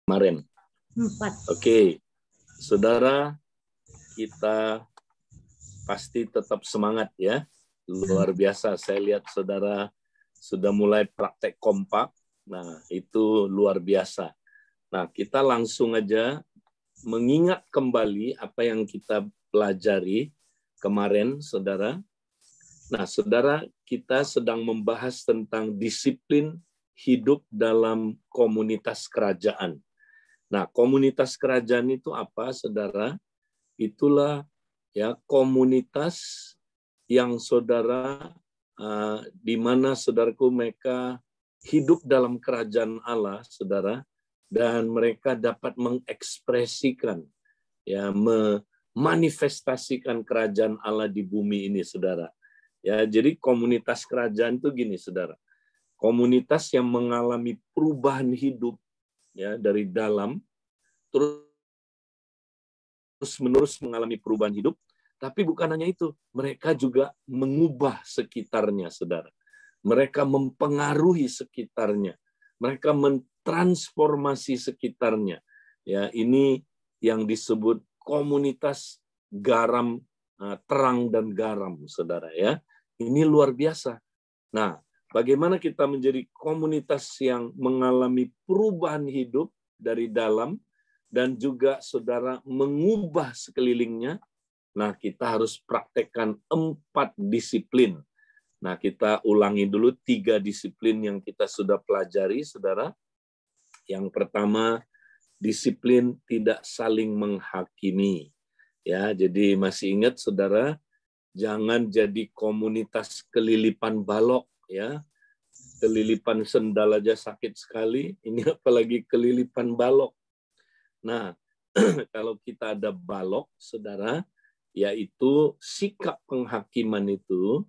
kemarin. 4. Oke, saudara, kita pasti tetap semangat ya. Luar biasa, saya lihat saudara sudah mulai praktek kompak. Nah, itu luar biasa. Nah, kita langsung aja mengingat kembali apa yang kita pelajari kemarin, saudara. Nah, saudara, kita sedang membahas tentang disiplin hidup dalam komunitas kerajaan. Nah, komunitas kerajaan itu apa, saudara? Itulah ya komunitas yang saudara di mana saudaraku mereka hidup dalam kerajaan Allah, saudara, dan mereka dapat mengekspresikan, ya, memanifestasikan kerajaan Allah di bumi ini, saudara. Ya, jadi komunitas kerajaan itu gini, saudara. Komunitas yang mengalami perubahan hidup, ya, dari dalam terus-menerus mengalami perubahan hidup, tapi bukan hanya itu, mereka juga mengubah sekitarnya, saudara. Mereka mempengaruhi sekitarnya, mereka mentransformasi sekitarnya. Ya, ini yang disebut komunitas garam, terang dan garam, saudara. Ya, ini luar biasa. Nah, bagaimana kita menjadi komunitas yang mengalami perubahan hidup dari dalam dan juga saudara mengubah sekelilingnya? Nah, kita harus praktekkan 4 disiplin. Nah, kita ulangi dulu 3 disiplin yang kita sudah pelajari, saudara. Yang pertama, disiplin tidak saling menghakimi. Ya, jadi masih ingat, saudara, jangan jadi komunitas kelilipan balok, ya. Kelilipan sendal aja sakit sekali, ini apalagi kelilipan balok. Nah, kalau kita ada balok, saudara, yaitu sikap penghakiman itu,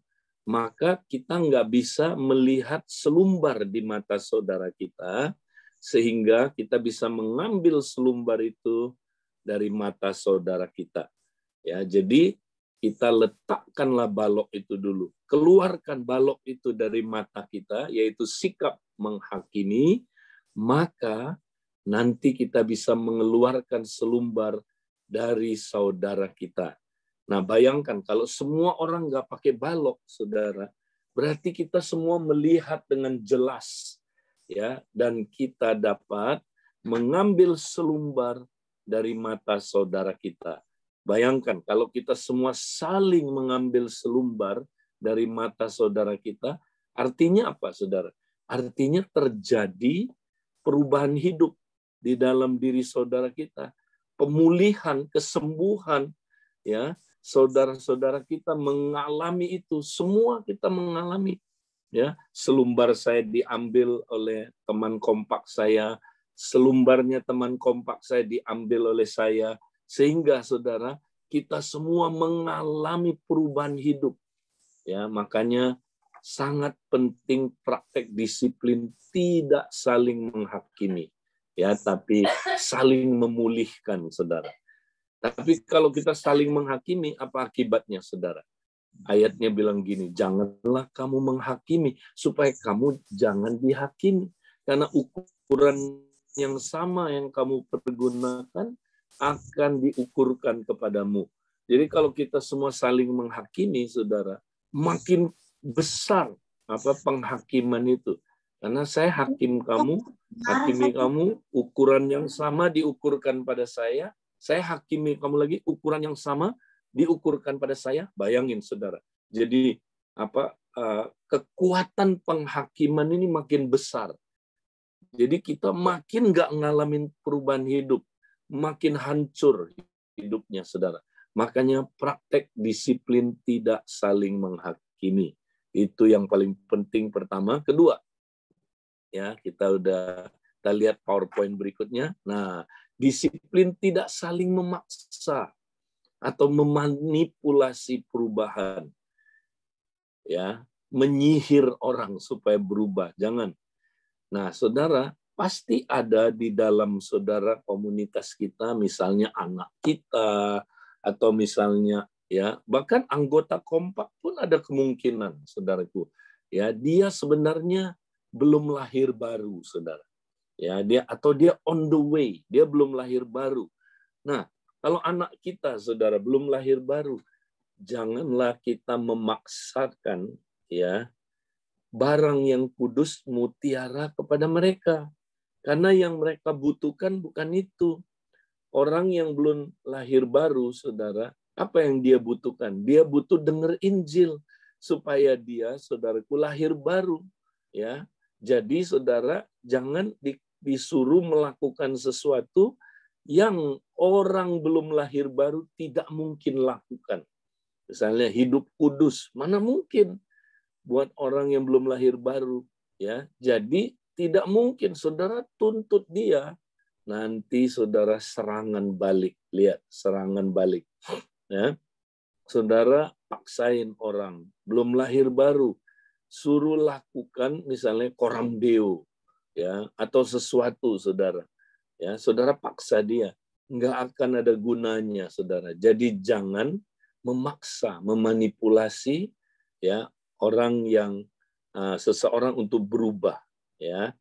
maka kita nggak bisa melihat selumbar di mata saudara kita, sehingga kita bisa mengambil selumbar itu dari mata saudara kita. Ya, jadi kita letakkanlah balok itu dulu. Keluarkan balok itu dari mata kita, yaitu sikap menghakimi, maka nanti kita bisa mengeluarkan selumbar dari saudara kita. Nah, bayangkan kalau semua orang nggak pakai balok, saudara, berarti kita semua melihat dengan jelas, ya, dan kita dapat mengambil selumbar dari mata saudara kita. Bayangkan kalau kita semua saling mengambil selumbar dari mata saudara kita, artinya apa, saudara? Artinya terjadi perubahan hidup di dalam diri saudara kita, pemulihan, kesembuhan, ya. Saudara-saudara kita mengalami itu, semua kita mengalami, ya. Selumbar saya diambil oleh teman kompak saya, selumbarnya teman kompak saya diambil oleh saya, sehingga saudara kita semua mengalami perubahan hidup, ya. Makanya sangat penting praktek disiplin tidak saling menghakimi, ya, tapi saling memulihkan, saudara. Tapi kalau kita saling menghakimi, apa akibatnya, saudara? Ayatnya bilang gini, janganlah kamu menghakimi, supaya kamu jangan dihakimi. Karena ukuran yang sama yang kamu pergunakan akan diukurkan kepadamu. Jadi kalau kita semua saling menghakimi, saudara, makin besar apa penghakiman itu. Karena saya hakim kamu, hakimi kamu, ukuran yang sama diukurkan pada saya hakimi kamu lagi, ukuran yang sama diukurkan pada saya. Bayangin, saudara. Jadi kekuatan penghakiman ini makin besar. Jadi kita makin nggak ngalamin perubahan hidup, makin hancur hidupnya, saudara. Makanya praktek disiplin tidak saling menghakimi. Itu yang paling penting pertama. Kedua, ya, kita lihat PowerPoint berikutnya. Nah, disiplin tidak saling memaksa atau memanipulasi perubahan, ya, menyihir orang supaya berubah. Jangan. Nah, saudara, pasti ada di dalam saudara komunitas kita, misalnya anak kita, atau misalnya, ya, bahkan anggota kompak pun ada kemungkinan, saudaraku, ya, dia sebenarnya belum lahir baru, saudara. Ya, dia on the way, dia belum lahir baru. Nah, kalau anak kita, saudara, belum lahir baru, janganlah kita memaksakan ya barang yang kudus mutiara kepada mereka. Karena yang mereka butuhkan bukan itu. Orang yang belum lahir baru, saudara, apa yang dia butuhkan? Dia butuh dengar Injil supaya dia, saudaraku, lahir baru. Ya, jadi saudara jangan disuruh melakukan sesuatu yang orang belum lahir baru tidak mungkin lakukan. Misalnya hidup kudus, mana mungkin buat orang yang belum lahir baru, ya. Jadi tidak mungkin saudara tuntut dia, nanti saudara serangan balik. Lihat, serangan balik. Ya. Saudara paksain orang belum lahir baru, suruh lakukan misalnya koram deo, ya, atau sesuatu, saudara. Ya, saudara paksa dia, nggak akan ada gunanya, saudara. Jadi jangan memaksa, memanipulasi ya orang yang seseorang untuk berubah, ya.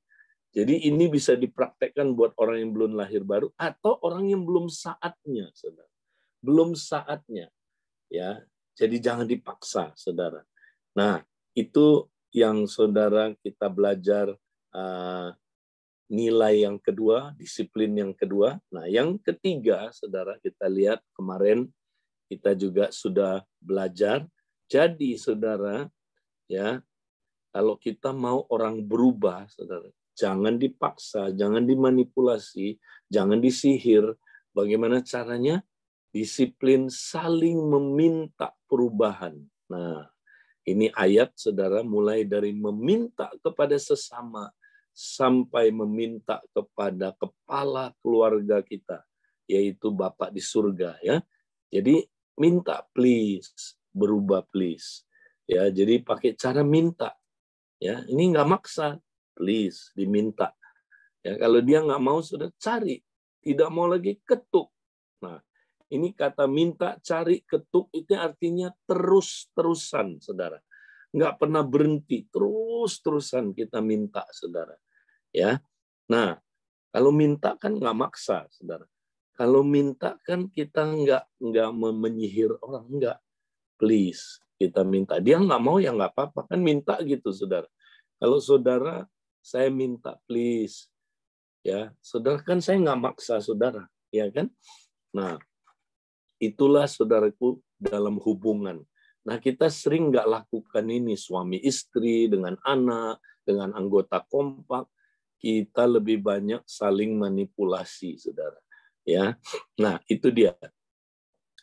Jadi ini bisa dipraktekkan buat orang yang belum lahir baru atau orang yang belum saatnya, saudara. Belum saatnya, ya. Jadi jangan dipaksa, saudara. Nah, itu yang saudara kita belajar nilai yang kedua, disiplin yang kedua. Nah, yang ketiga, saudara, kita lihat kemarin kita juga sudah belajar. Jadi, saudara, ya, kalau kita mau orang berubah, saudara, jangan dipaksa, jangan dimanipulasi, jangan disihir. Bagaimana caranya? Disiplin saling meminta perubahan. Nah, ini ayat, saudara, mulai dari meminta kepada sesama sampai meminta kepada kepala keluarga kita, yaitu Bapa di surga, ya. Jadi minta please, berubah please. Ya, jadi pakai cara minta. Ya, ini nggak maksa, please diminta. Ya, kalau dia nggak mau sudah cari, tidak mau lagi ketuk. Nah, ini kata minta, cari, ketuk itu artinya terus-terusan, saudara. Nggak pernah berhenti, terus-terusan kita minta, saudara. Ya, nah kalau minta kan nggak maksa, saudara. Kalau minta kan kita nggak menyihir orang, nggak. Please, kita minta. Dia nggak mau ya nggak apa-apa, kan minta gitu, saudara. Kalau saudara, saya minta please, ya, saudara kan saya nggak maksa saudara, ya kan? Nah, itulah saudaraku dalam hubungan. Nah, kita sering nggak lakukan ini, suami istri, dengan anak, dengan anggota kompak. Kita lebih banyak saling manipulasi, saudara. Ya, nah itu dia.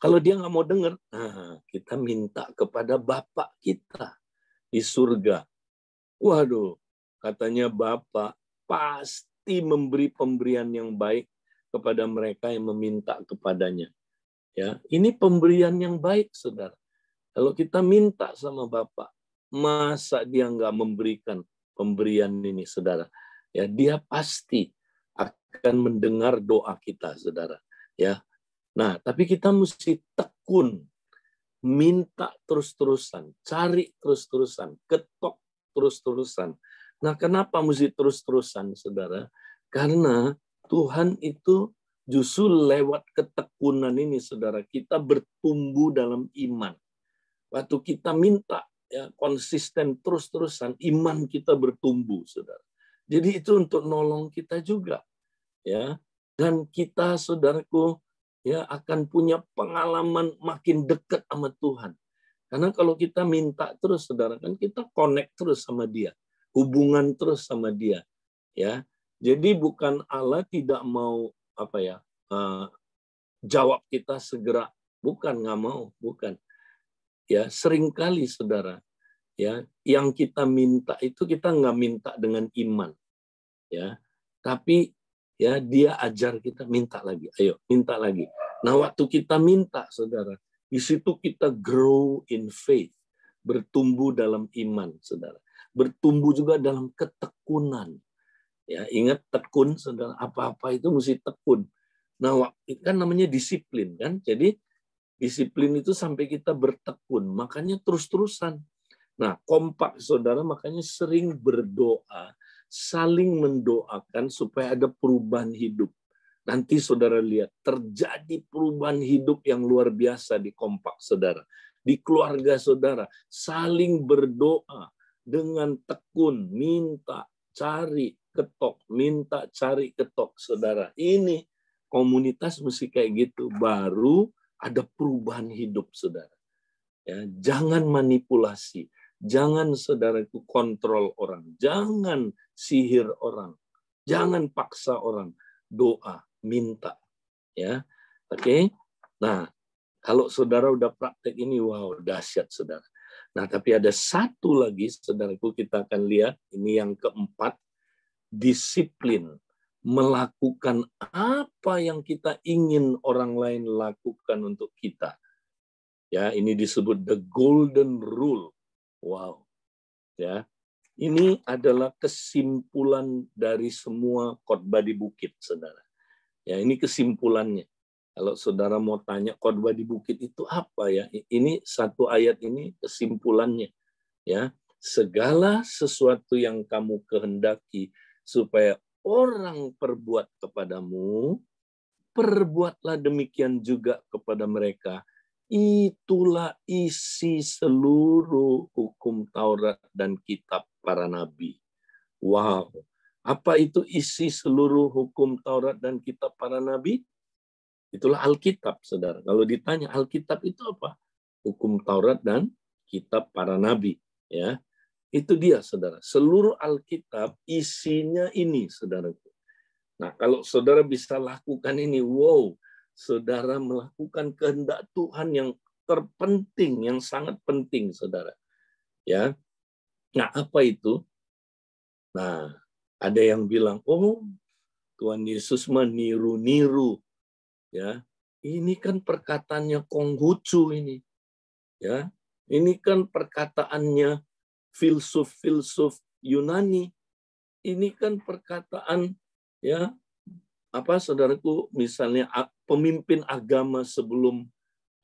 Kalau dia nggak mau dengar, nah, kita minta kepada Bapak kita di surga. Waduh, katanya Bapak pasti memberi pemberian yang baik kepada mereka yang meminta kepadanya. Ya, ini pemberian yang baik, saudara. Kalau kita minta sama Bapak, masa dia nggak memberikan pemberian ini, saudara? Ya, dia pasti akan mendengar doa kita, saudara. Ya, nah, tapi kita mesti tekun, minta terus-terusan, cari terus-terusan, ketok terus-terusan. Nah, kenapa mesti terus-terusan, saudara? Karena Tuhan itu justru lewat ketekunan ini, saudara, kita bertumbuh dalam iman. Waktu kita minta ya konsisten terus-terusan, iman kita bertumbuh, saudara. Jadi itu untuk nolong kita juga, ya. Dan kita, saudaraku, ya akan punya pengalaman makin dekat sama Tuhan. Karena kalau kita minta terus, saudara, kan kita connect terus sama Dia, hubungan terus sama Dia, ya. Jadi bukan Allah tidak mau jawab kita segera, bukan, nggak mau, bukan. Ya, seringkali, saudara, ya yang kita minta itu kita nggak minta dengan iman, ya, tapi ya Dia ajar kita minta lagi, ayo minta lagi. Nah, waktu kita minta, saudara, di situ kita grow in faith, bertumbuh dalam iman, saudara, bertumbuh juga dalam ketekunan. Ya, ingat tekun, saudara, apa-apa itu mesti tekun. Nah, itu kan namanya disiplin, kan? Jadi disiplin itu sampai kita bertekun, makanya terus-terusan. Nah, kompak, saudara, makanya sering berdoa saling mendoakan supaya ada perubahan hidup. Nanti saudara lihat, terjadi perubahan hidup yang luar biasa di kompak saudara. Di keluarga saudara, saling berdoa dengan tekun, minta, cari, ketok, minta, cari, ketok, saudara. Ini komunitas mesti kayak gitu, baru ada perubahan hidup, saudara. Ya, jangan manipulasi, jangan saudara itu kontrol orang, jangan sihir orang, jangan paksa orang, doa, minta, ya, oke. Nah, kalau saudara udah praktek ini, wow, dahsyat saudara. Nah, tapi ada satu lagi, saudaraku, kita akan lihat ini yang keempat, disiplin melakukan apa yang kita ingin orang lain lakukan untuk kita. Ya, ini disebut the golden rule. Wow, ya. Ini adalah kesimpulan dari semua khotbah di bukit, saudara. Ya, ini kesimpulannya. Kalau saudara mau tanya khotbah di bukit itu apa ya? Ini satu ayat ini kesimpulannya. Ya, segala sesuatu yang kamu kehendaki supaya orang perbuat kepadamu, perbuatlah demikian juga kepada mereka. Itulah isi seluruh hukum Taurat dan kitab para nabi. Wow. Apa itu isi seluruh hukum Taurat dan kitab para nabi? Itulah Alkitab, saudara. Kalau ditanya Alkitab itu apa? Hukum Taurat dan kitab para nabi. Ya, itu dia, saudara. Seluruh Alkitab isinya ini, saudaraku. Nah, kalau saudara bisa lakukan ini, wow, saudara melakukan kehendak Tuhan yang terpenting, yang sangat penting, saudara. Ya, nah apa itu? Nah, ada yang bilang, oh, Tuhan Yesus meniru-niru, ya. Ini kan perkataannya Konghucu ini, ya. Ini kan perkataannya filsuf-filsuf Yunani. Ini kan perkataan, ya, apa saudaraku, misalnya pemimpin agama sebelum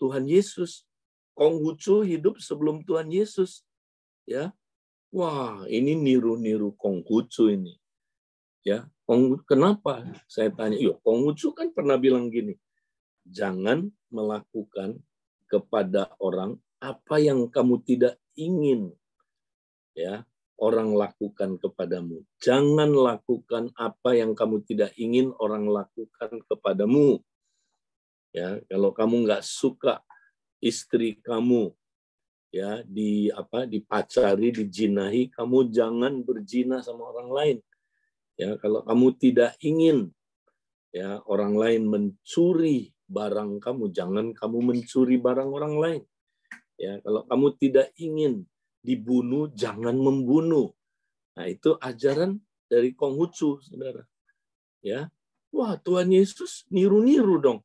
Tuhan Yesus. Konghucu hidup sebelum Tuhan Yesus, ya. Wah, ini niru-niru Konghucu ini. Ya, kenapa? Saya tanya, yuk, Konghucu kan pernah bilang gini, jangan melakukan kepada orang apa yang kamu tidak ingin, ya, orang lakukan kepadamu. Jangan lakukan apa yang kamu tidak ingin orang lakukan kepadamu. Ya, kalau kamu nggak suka istri kamu, ya, dipacari, dijinahi, kamu jangan berzina sama orang lain. Ya, kalau kamu tidak ingin, ya, orang lain mencuri barang kamu, jangan kamu mencuri barang orang lain. Ya, kalau kamu tidak ingin dibunuh, jangan membunuh. Nah, itu ajaran dari Konghucu, saudara. Ya, wah, Tuhan Yesus niru-niru dong.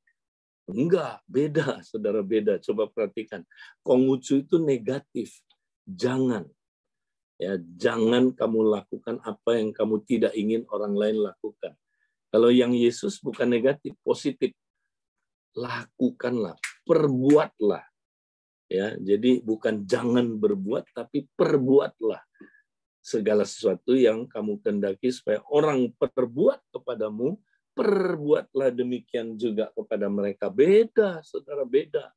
Enggak, beda, saudara, beda. Coba perhatikan. Konghucu itu negatif. Jangan. Ya, jangan kamu lakukan apa yang kamu tidak ingin orang lain lakukan. Kalau yang Yesus bukan negatif, positif. Lakukanlah, perbuatlah. Ya, jadi bukan jangan berbuat, tapi perbuatlah segala sesuatu yang kamu kehendaki supaya orang perbuat kepadamu, perbuatlah demikian juga kepada mereka. Beda, saudara, beda.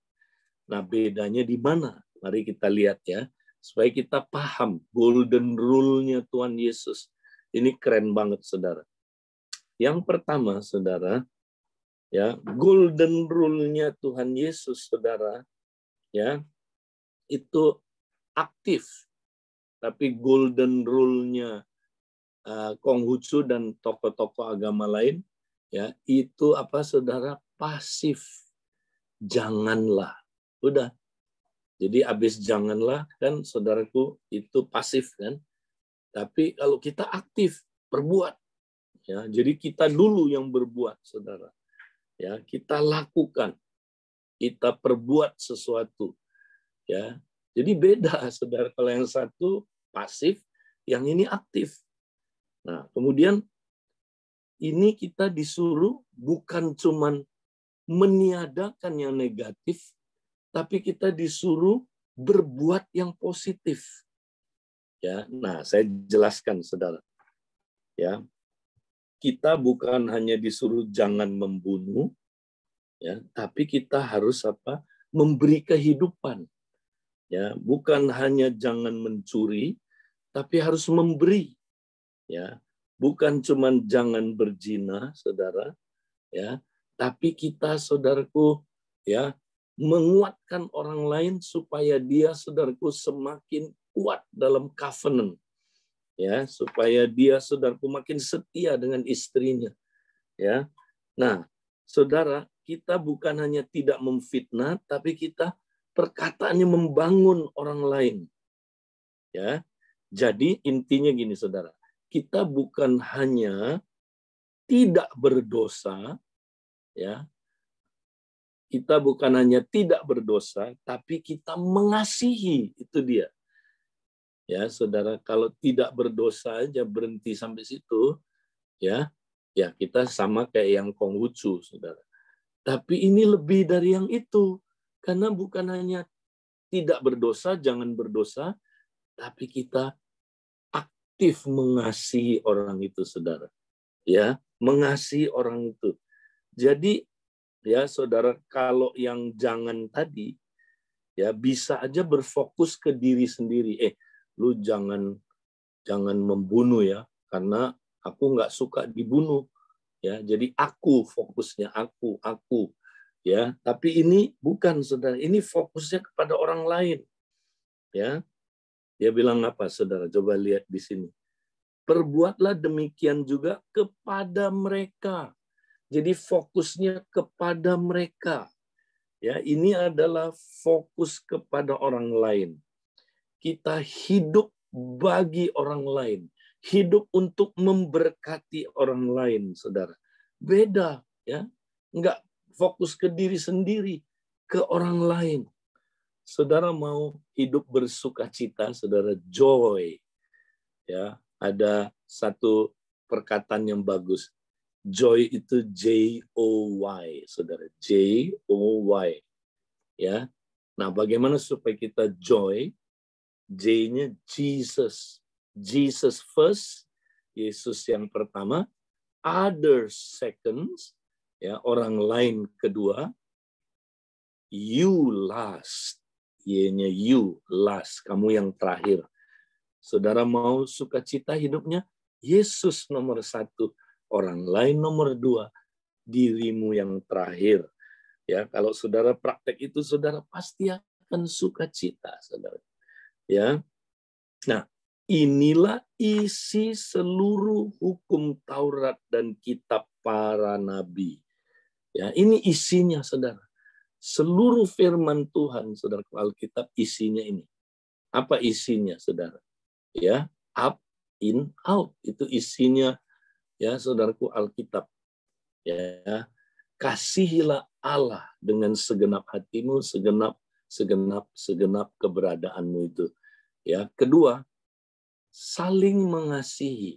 Nah, bedanya di mana? Mari kita lihat ya. Supaya kita paham golden rule-nya Tuhan Yesus. Ini keren banget, saudara. Yang pertama, saudara, ya, golden rule-nya Tuhan Yesus, saudara, ya, itu aktif. Tapi golden rule-nya Konghucu dan tokoh-tokoh agama lain, ya, itu apa, saudara? Pasif. Janganlah. Udah. Jadi habis janganlah kan, saudaraku, itu pasif kan. Tapi kalau kita aktif, berbuat, ya. Jadi kita dulu yang berbuat, saudara. Ya, kita lakukan, kita perbuat sesuatu, ya. Jadi beda, saudara. Kalau yang satu pasif, yang ini aktif. Nah, kemudian ini kita disuruh bukan cuman meniadakan yang negatif, tapi kita disuruh berbuat yang positif. Ya, nah, saya jelaskan, saudara. ya, kita bukan hanya disuruh jangan membunuh, ya, tapi kita harus apa? Memberi kehidupan. Ya, bukan hanya jangan mencuri, tapi harus memberi. Ya, bukan cuma jangan berzina, saudara. Ya, tapi kita, saudaraku, ya, menguatkan orang lain supaya dia, saudaraku, semakin kuat dalam covenant. Ya, supaya dia, saudaraku, makin setia dengan istrinya. Ya, nah, saudara, kita bukan hanya tidak memfitnah, tapi kita perkataannya membangun orang lain. Ya, jadi intinya gini, saudara, kita bukan hanya tidak berdosa, ya, kita bukan hanya tidak berdosa, tapi kita mengasihi, itu dia. Ya, saudara, kalau tidak berdosa aja berhenti sampai situ, ya, ya kita sama kayak yang Konghucu, saudara. Tapi ini lebih dari yang itu, karena bukan hanya tidak berdosa, jangan berdosa, tapi kita aktif mengasihi orang itu, saudara. Ya, mengasihi orang itu. Jadi, ya, saudara, kalau yang jangan tadi, ya bisa aja berfokus ke diri sendiri. Lu jangan membunuh ya, karena aku nggak suka dibunuh. Ya, jadi aku fokusnya aku. Ya, tapi ini bukan, saudara. Ini fokusnya kepada orang lain. Ya, dia bilang apa, saudara? Coba lihat di sini. Perbuatlah demikian juga kepada mereka. Jadi fokusnya kepada mereka. Ya, ini adalah fokus kepada orang lain. Kita hidup bagi orang lain. Hidup untuk memberkati orang lain, saudara. Beda, ya. Enggak fokus ke diri sendiri, ke orang lain. Saudara mau hidup bersukacita, saudara, joy. Ya, ada satu perkataan yang bagus. Joy itu J-O-Y, saudara. J-O-Y. Ya. Nah, bagaimana supaya kita joy? J-nya Jesus. Jesus first, Yesus yang pertama, others seconds, ya, orang lain kedua, you last. Y-nya you, last, kamu yang terakhir. Saudara mau sukacita hidupnya? Yesus nomor 1, orang lain nomor 2, dirimu yang terakhir. Ya, kalau saudara praktek itu, saudara pasti akan sukacita, saudara. Ya, nah, inilah isi seluruh hukum Taurat dan kitab para nabi. Ya, ini isinya, saudara. Seluruh firman Tuhan, saudara, Alkitab isinya ini. Apa isinya, saudara? Ya, up, in, out. Itu isinya, ya, saudaraku, Alkitab. Ya, kasihilah Allah dengan segenap hatimu, segenap keberadaanmu itu. Ya, kedua, saling mengasihi.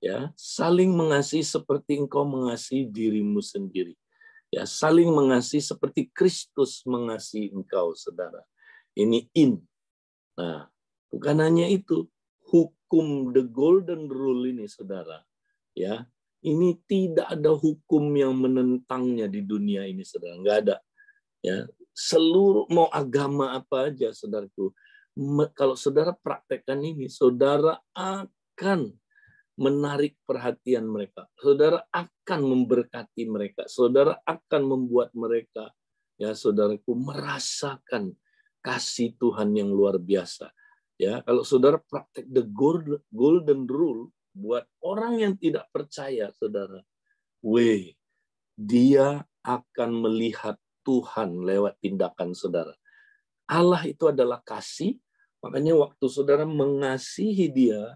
Ya, saling mengasihi seperti engkau mengasihi dirimu sendiri. Ya, saling mengasihi seperti Kristus mengasihi engkau, saudara. Ini in. Nah, bukan hanya itu, hukum the golden rule ini, saudara. Ya, ini tidak ada hukum yang menentangnya di dunia ini, saudara. Nggak ada. Ya, seluruh mau agama apa aja, saudaraku. Kalau saudara praktekkan ini, saudara akan menarik perhatian mereka. Saudara akan memberkati mereka. Saudara akan membuat mereka, ya, saudaraku, merasakan kasih Tuhan yang luar biasa. Ya, kalau saudara praktek the golden rule buat orang yang tidak percaya, saudara, dia akan melihat Tuhan lewat tindakan saudara. Allah itu adalah kasih, makanya waktu saudara mengasihi dia,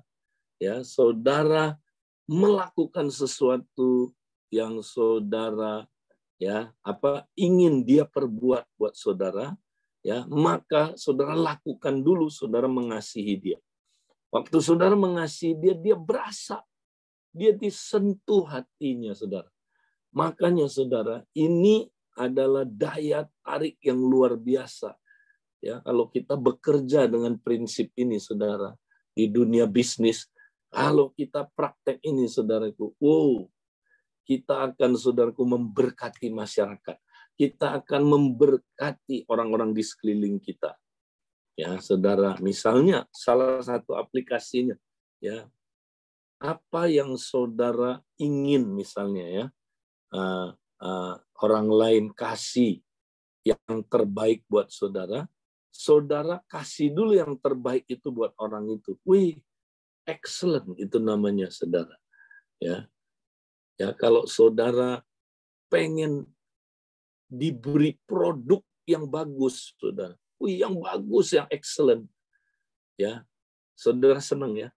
ya, saudara melakukan sesuatu yang saudara, ya, ingin dia perbuat buat saudara, ya, maka saudara lakukan dulu, saudara mengasihi dia. Waktu saudara mengasihi dia, dia berasa, dia disentuh hatinya, saudara. Makanya, saudara, ini adalah daya tarik yang luar biasa. Ya, kalau kita bekerja dengan prinsip ini, saudara, di dunia bisnis, Kalau kita praktek ini, saudaraku, kita akan, saudaraku, memberkati masyarakat. Kita akan memberkati orang-orang di sekeliling kita. Ya, saudara, misalnya salah satu aplikasinya, ya, apa yang saudara ingin, misalnya ya, orang lain kasih yang terbaik buat saudara, saudara kasih dulu yang terbaik itu buat orang itu. Wih, excellent itu namanya, saudara. Ya, ya, kalau saudara pengen diberi produk yang bagus, saudara, yang bagus, yang excellent, ya, saudara senang ya.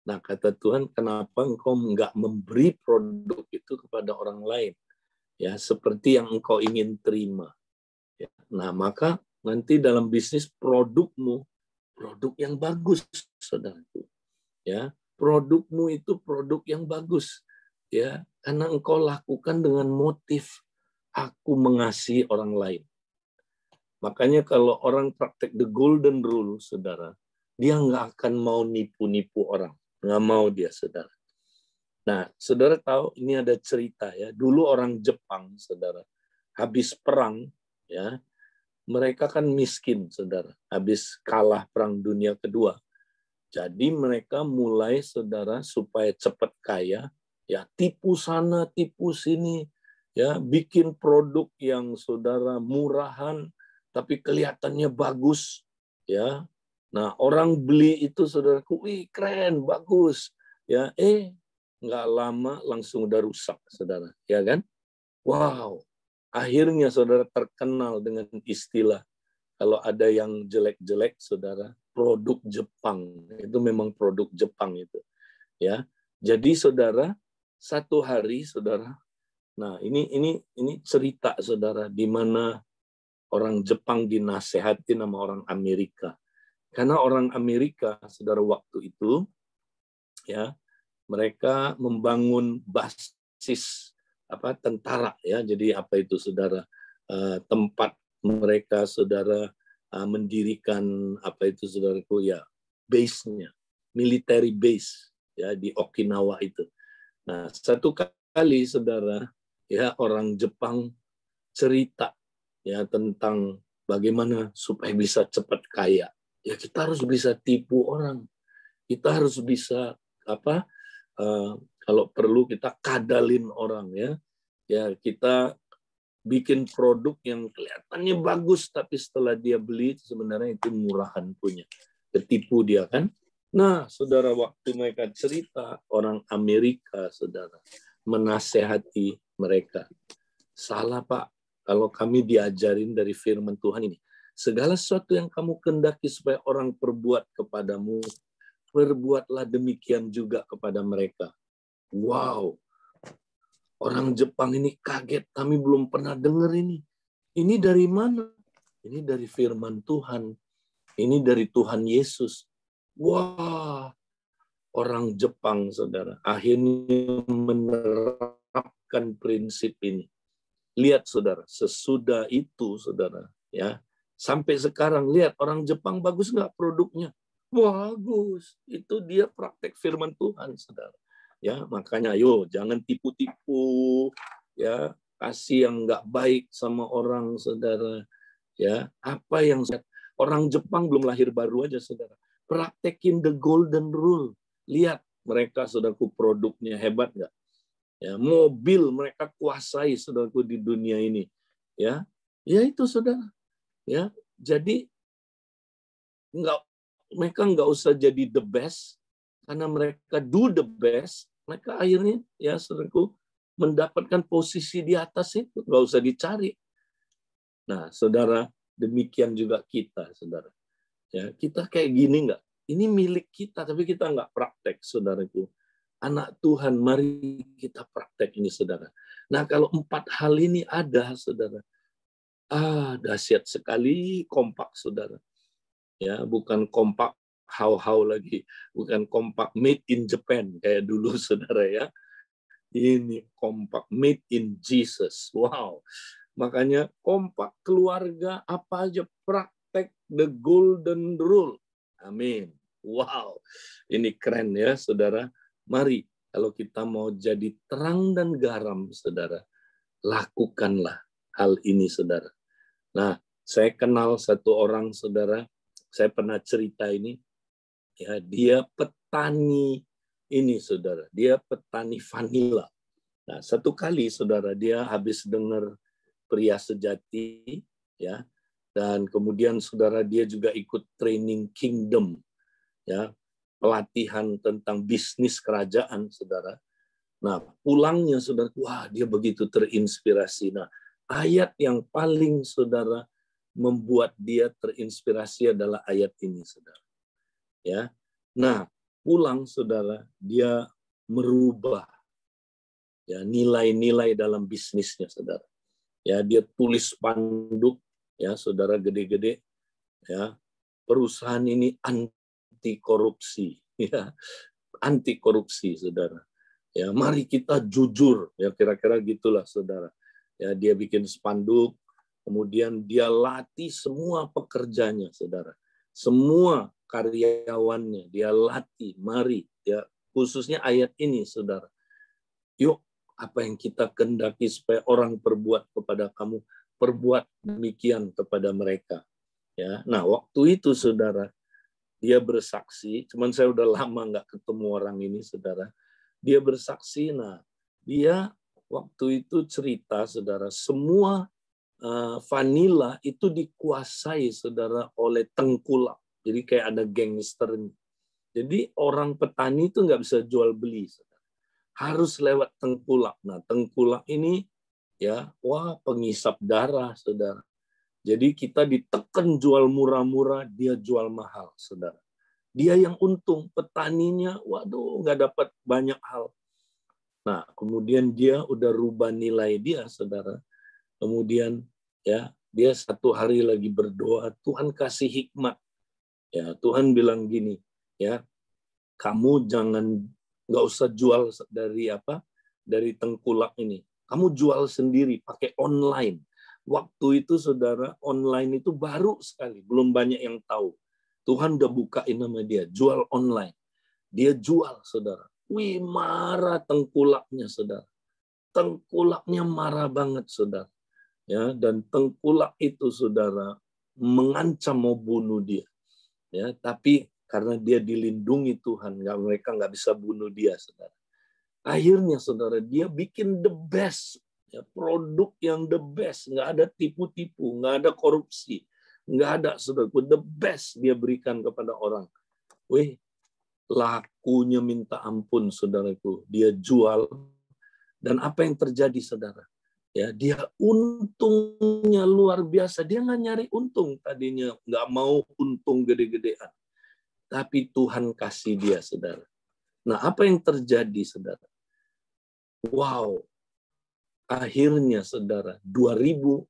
Nah, kata Tuhan, kenapa engkau nggak memberi produk itu kepada orang lain, ya, seperti yang engkau ingin terima. Ya. Nah, maka nanti dalam bisnis produkmu, produk yang bagus, saudaraku. Ya, produkmu itu produk yang bagus, ya, karena engkau lakukan dengan motif aku mengasihi orang lain. Makanya kalau orang praktek the golden rule, saudara, dia nggak akan mau nipu-nipu orang, nggak mau dia, saudara. Nah, saudara tahu ini ada cerita ya. Dulu orang Jepang, saudara, habis perang, ya, mereka kan miskin, saudara, habis kalah perang dunia kedua. Jadi mereka mulai, saudara, supaya cepat kaya, ya, tipu sana, tipu sini, ya, bikin produk yang, saudara, murahan, tapi kelihatannya bagus, ya. Nah, orang beli itu, saudaraku, wih, keren, bagus, ya. Nggak lama langsung udah rusak, saudara, ya kan? Wow, akhirnya saudara terkenal dengan istilah, kalau ada yang jelek-jelek, saudara, produk Jepang. Itu memang produk Jepang itu. Ya. Jadi saudara, satu hari, saudara, nah ini cerita, saudara, di mana orang Jepang dinasehati sama orang Amerika. Karena orang Amerika, saudara, waktu itu, ya, mereka membangun basis tentara, ya. Jadi apa itu, saudara, tempat mereka, saudara, mendirikan apa itu, saudaraku, ya, base-nya, military base, ya, di Okinawa itu. Nah, satu kali, saudara, ya, orang Jepang cerita, ya, tentang bagaimana supaya bisa cepat kaya. Ya, kita harus bisa tipu orang. Kita harus bisa kalau perlu kita kadalin orang, ya. Ya, kita bikin produk yang kelihatannya bagus, tapi setelah dia beli sebenarnya itu murahan punya. Ketipu dia kan. Nah, saudara, waktu mereka cerita, orang Amerika, saudara, menasehati mereka. Salah, Pak. Kalau kami diajarin dari firman Tuhan ini, segala sesuatu yang kamu kehendaki supaya orang perbuat kepadamu, perbuatlah demikian juga kepada mereka. Wow. Orang Jepang ini kaget, kami belum pernah dengar ini. Ini dari mana? Ini dari firman Tuhan. Ini dari Tuhan Yesus. Wah, orang Jepang, saudara, akhirnya menerapkan prinsip ini. Lihat, saudara, sesudah itu, saudara, ya, sampai sekarang, lihat, orang Jepang bagus nggak produknya? Bagus. Itu dia praktek firman Tuhan, saudara. Ya, makanya ayo jangan tipu-tipu, ya, kasih yang nggak baik sama orang, saudara. Ya, apa yang orang Jepang belum lahir baru aja, saudara. Praktekin the golden rule. Lihat mereka, saudaraku, produknya hebat nggak? Ya, mobil mereka kuasai, saudaraku, di dunia ini. Ya, ya itu, saudara. Ya, jadi mereka nggak usah jadi the best, karena mereka do the best. Mereka akhirnya, ya, saudaraku, mendapatkan posisi di atas itu, nggak usah dicari. Nah, saudara, demikian juga kita, saudara. Ya, kita kayak gini nggak? Ini milik kita, tapi kita nggak praktek, saudaraku. Anak Tuhan, mari kita praktek ini, saudara. Nah, kalau 4 hal ini ada, saudara, dahsyat sekali, kompak, saudara. Ya, bukan kompak how lagi, bukan kompak made in Japan kayak dulu, saudara, ya. Ini kompak made in Jesus. Wow. Makanya kompak keluarga, apa aja praktek the golden rule. Amin. Wow, ini keren ya, saudara. Mari, kalau kita mau jadi terang dan garam, saudara, lakukanlah hal ini, saudara. Nah, saya kenal satu orang, saudara. Saya pernah cerita ini. Ya, dia petani ini, saudara. Dia petani vanila. Nah, satu kali, saudara, dia habis dengar Pria Sejati, ya, dan kemudian, saudara, dia juga ikut training Kingdom, ya, pelatihan tentang bisnis kerajaan, saudara. Nah, pulangnya, saudara, wah, dia begitu terinspirasi. Nah, ayat yang paling, saudara, membuat dia terinspirasi adalah ayat ini, saudara. Ya, nah, pulang, saudara, dia merubah ya nilai-nilai dalam bisnisnya, saudara. Ya, dia tulis spanduk, ya, saudara, gede-gede, ya, perusahaan ini anti korupsi, ya, anti korupsi, saudara. Ya, mari kita jujur, ya, kira-kira gitulah, saudara. Ya, dia bikin spanduk, kemudian dia latih semua pekerjanya, saudara. Semua karyawannya dia latih, mari, ya, khususnya ayat ini, saudara. Yuk, apa yang kita kehendaki supaya orang perbuat kepada kamu, perbuat demikian kepada mereka. Ya, nah, waktu itu, saudara, dia bersaksi, cuman saya udah lama nggak ketemu orang ini, saudara. Dia bersaksi, nah, dia waktu itu cerita, saudara, semua vanila itu dikuasai, saudara, oleh tengkulak. Jadi kayak ada gangsternya. Jadi orang petani itu nggak bisa jual beli, saudara. Harus lewat tengkulak. Nah, tengkulak ini, ya, wah, pengisap darah, saudara. Jadi kita ditekan jual murah-murah, dia jual mahal, saudara. Dia yang untung, petaninya, waduh, nggak dapat banyak hal. Nah, kemudian dia udah rubah nilai dia, saudara. Kemudian, ya, dia satu hari lagi berdoa, Tuhan kasih hikmat. Ya, Tuhan bilang gini, ya, kamu jangan, nggak usah jual dari tengkulak ini. Kamu jual sendiri, pakai online. Waktu itu, saudara, online itu baru sekali, belum banyak yang tahu. Tuhan udah bukain nama dia, jual online. Dia jual, saudara. Wih, marah tengkulaknya, saudara. Tengkulaknya marah banget, saudara. Ya, dan tengkulak itu, saudara, mengancam mau bunuh dia. Ya, tapi karena dia dilindungi Tuhan, mereka nggak bisa bunuh dia, saudara. Akhirnya, saudara, dia bikin the best, ya, produk yang the best, nggak ada tipu-tipu, nggak ada korupsi, nggak ada, saudara, the best dia berikan kepada orang. Wih, lakunya minta ampun, saudaraku. Dia jual, dan apa yang terjadi, saudara? Ya, dia untungnya luar biasa. Dia nggak nyari untung tadinya, nggak mau untung gede-gedean. Tapi Tuhan kasih dia, saudara. Nah, apa yang terjadi, saudara? Wow, akhirnya, saudara, 2.400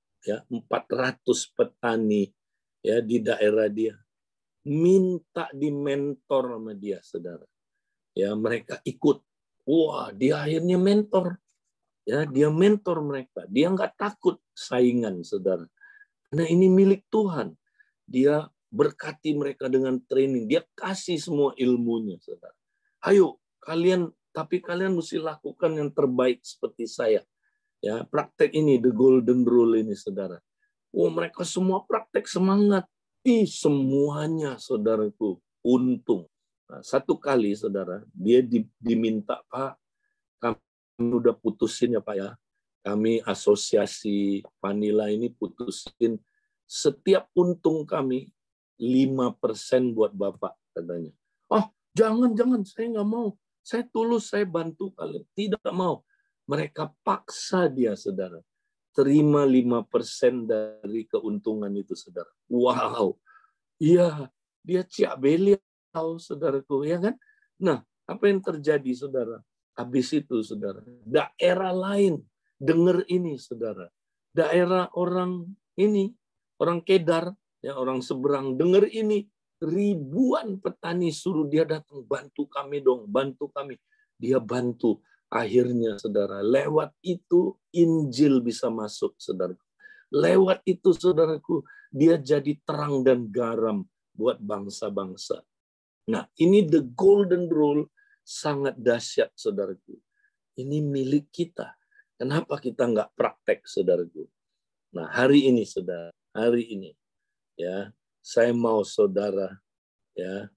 petani, ya, di daerah dia minta dimentor sama dia, saudara. Ya, mereka ikut. Wah, dia akhirnya mentor. Ya, dia mentor mereka. Dia nggak takut saingan, saudara. Karena ini milik Tuhan. Dia berkati mereka dengan training. Dia kasih semua ilmunya, saudara. Ayo, tapi kalian mesti lakukan yang terbaik seperti saya. Ya, praktek ini, the golden rule ini, saudara. Oh, mereka semua praktek semangat. Semuanya, saudaraku, untung. Nah, satu kali, saudara, dia diminta, Pak, kami udah putusin ya, Pak, ya. Kami asosiasi vanila ini putusin setiap untung kami 5% buat Bapak, katanya. Oh, jangan, saya nggak mau. Saya tulus, saya bantu kalian. Tidak mau. Mereka paksa dia, saudara. Terima 5% dari keuntungan itu, saudara. Wow. Iya, dia ciak beliau, saudaraku, ya kan? Nah, apa yang terjadi, saudara? Habis itu, saudara, daerah lain dengar ini, saudara. Daerah orang ini, orang Kedar, ya, orang seberang, dengar ini. Ribuan petani suruh dia datang, bantu kami dong, bantu kami. Dia bantu. Akhirnya, saudara, lewat itu Injil bisa masuk, saudara. Lewat itu, saudaraku, dia jadi terang dan garam buat bangsa-bangsa. Nah, ini the golden rule, sangat dahsyat, saudaraku. Ini milik kita. Kenapa kita nggak praktek, saudaraku? Nah, hari ini, saudara, hari ini, ya, saya mau saudara, ya,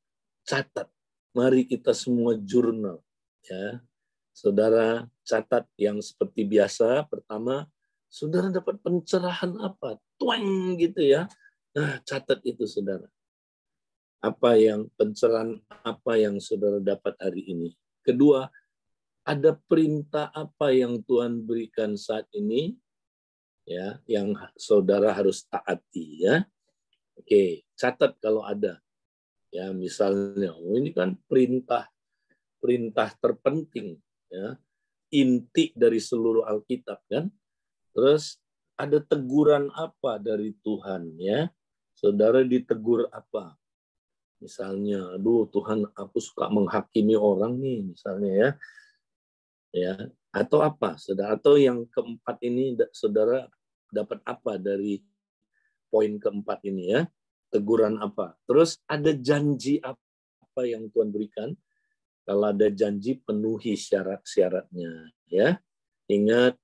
catat. Mari kita semua jurnal, ya. Saudara catat yang seperti biasa. Pertama, saudara dapat pencerahan apa? Tuang gitu ya. Nah, catat itu, saudara. Pencerahan apa yang saudara dapat hari ini. Kedua, ada perintah apa yang Tuhan berikan saat ini, ya, yang saudara harus taati, ya. Oke, catat kalau ada. Ya, misalnya, ini kan perintah terpenting, ya, inti dari seluruh Alkitab, kan. Terus ada teguran apa dari Tuhan, ya? Saudara ditegur apa? Misalnya, aduh Tuhan, aku suka menghakimi orang nih, misalnya, ya. Ya, atau apa, saudara? Atau yang keempat ini, saudara dapat apa dari poin keempat ini, ya? Teguran apa? Terus ada janji apa yang Tuhan berikan? Kalau ada janji, penuhi syarat-syaratnya, ya. Ingat,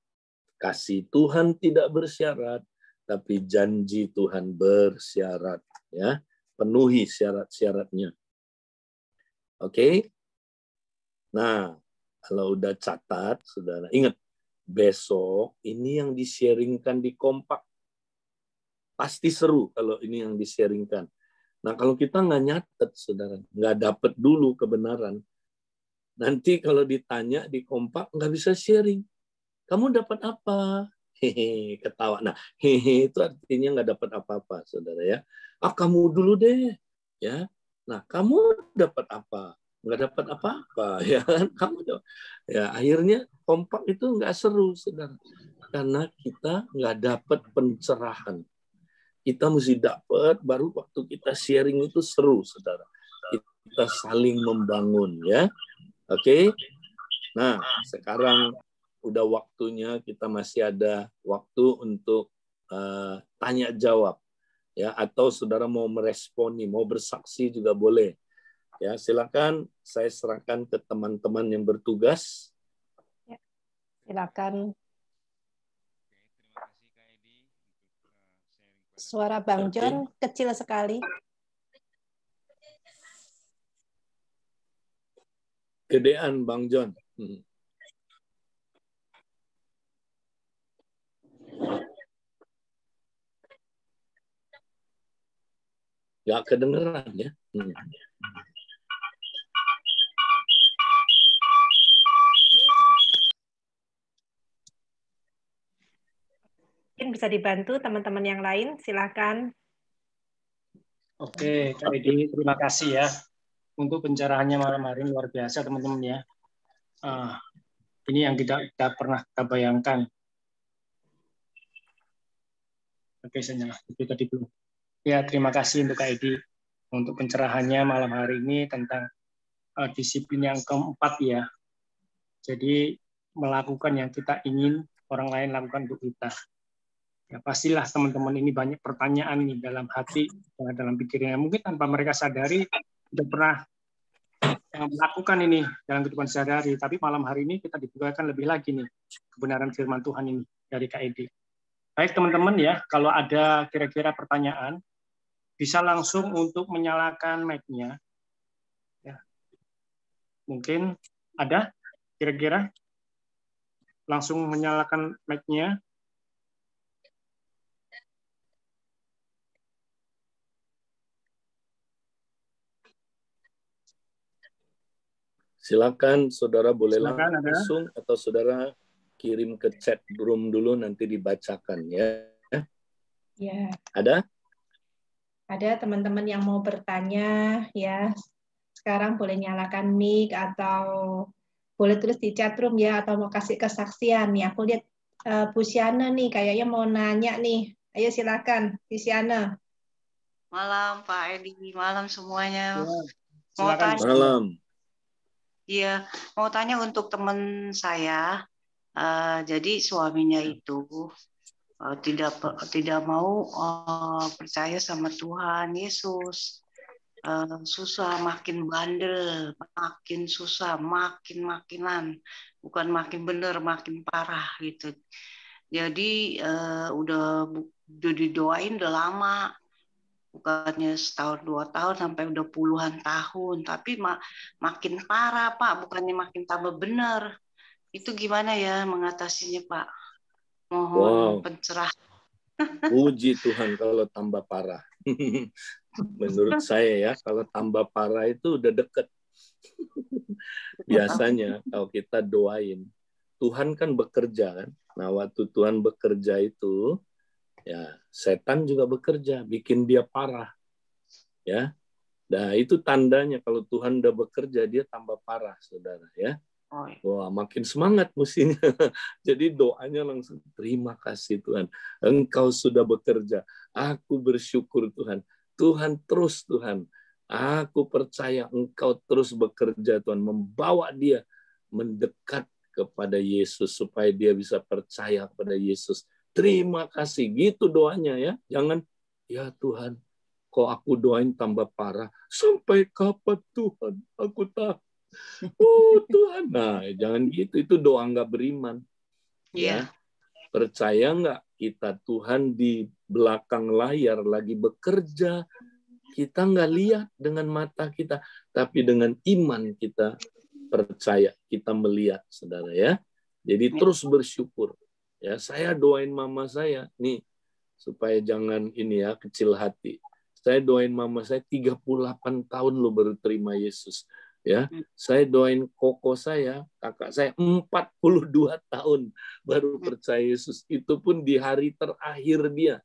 kasih Tuhan tidak bersyarat, tapi janji Tuhan bersyarat, ya. Penuhi syarat-syaratnya. Oke? Nah, kalau udah catat, saudara, ingat, besok ini yang di-sharingkan di Kompak. Pasti seru kalau ini yang di-sharingkan. Nah, kalau kita nggak nyatet, saudara, nggak dapat dulu kebenaran, nanti kalau ditanya di Kompak nggak bisa sharing. Kamu dapat apa? Hehe, ketawa. Nah, hehe itu artinya nggak dapat apa-apa, saudara, ya. Kamu dulu deh, ya. Nah, kamu dapat apa? Nggak dapat apa-apa, ya kan? Ya, akhirnya Kompak itu nggak seru, saudara, karena kita nggak dapat pencerahan. Kita mesti dapat, baru waktu kita sharing itu seru, saudara. Kita saling membangun, ya. Oke. Nah, sekarang udah waktunya, kita masih ada waktu untuk tanya jawab, ya, atau saudara mau meresponi, mau bersaksi juga boleh. Ya, silakan, saya serahkan ke teman-teman yang bertugas. Ya, silakan. Suara Bang John kecil sekali. Gedean Bang John. Nggak kedengeran, ya. Mungkin bisa dibantu teman-teman yang lain, silakan. Oke, Kak Edi, terima kasih ya untuk pencerahannya malam hari ini, luar biasa teman-teman ya. Ini yang tidak kita pernah kita bayangkan. Oke, saya nyala. Itu tadi belum. Ya, terima kasih untuk Kak Edi untuk pencerahannya malam hari ini tentang disiplin yang keempat ya. Jadi melakukan yang kita ingin orang lain lakukan untuk kita. Ya, pastilah teman-teman ini banyak pertanyaan nih dalam hati, dalam pikirannya. Mungkin tanpa mereka sadari sudah pernah melakukan ini dalam kehidupan sehari-hari. Tapi malam hari ini kita dibukakan lebih lagi nih kebenaran firman Tuhan ini dari Kak Edi. Baik teman-teman ya, kalau ada kira-kira pertanyaan, bisa langsung untuk menyalakan mic-nya. Ya. Mungkin ada kira-kira langsung menyalakan mic-nya. Silakan, saudara boleh langsung atau saudara kirim ke chat room dulu, nanti dibacakan, ya. Ya. Ada? Ada teman-teman yang mau bertanya, ya. Sekarang boleh nyalakan mic atau boleh tulis di chat room ya, atau mau kasih kesaksian nih. Aku lihat Bu Siana nih kayaknya mau nanya nih. Ayo silakan, Bu Siana. Malam Pak Edi, malam semuanya. Ya, Mau tanya. Malam. Iya, mau tanya untuk teman saya. Jadi suaminya itu tidak mau percaya sama Tuhan Yesus. susah, makin bandel, makin susah, makinan, bukan makin bener, makin parah gitu. Jadi udah didoain udah lama, bukannya setahun 2 tahun sampai udah puluhan tahun, tapi makin parah Pak, bukannya makin tambah bener. Itu gimana ya mengatasinya Pak? Mohon Wow, pencerahan. puji Tuhan kalau tambah parah. Menurut saya ya, kalau tambah parah itu udah deket. Biasanya kalau kita doain, Tuhan kan bekerja kan. Nah, waktu Tuhan bekerja itu, ya setan juga bekerja, bikin dia parah. Ya, nah itu tandanya kalau Tuhan udah bekerja, dia tambah parah, saudara ya. Wah, makin semangat mestinya. Jadi doanya langsung, terima kasih Tuhan, Engkau sudah bekerja. Aku bersyukur Tuhan. Tuhan terus Tuhan. Aku percaya Engkau terus bekerja Tuhan. Membawa dia mendekat kepada Yesus supaya dia bisa percaya kepada Yesus. Terima kasih. Gitu doanya ya. Jangan, ya Tuhan, kok aku doain tambah parah. Sampai kapan Tuhan? Aku tahu. Oh Tuhan, nah jangan gitu, itu doa nggak beriman. Ya, percaya nggak kita Tuhan di belakang layar lagi bekerja, kita nggak lihat dengan mata kita, tapi dengan iman kita percaya, kita melihat, saudara ya. Jadi terus bersyukur. Ya, saya doain mama saya nih supaya jangan ini ya kecil hati. Saya doain mama saya 38 tahun lo baru terima Yesus. Ya, saya doain koko saya, kakak saya 42 tahun baru percaya Yesus. Itu pun di hari terakhir dia.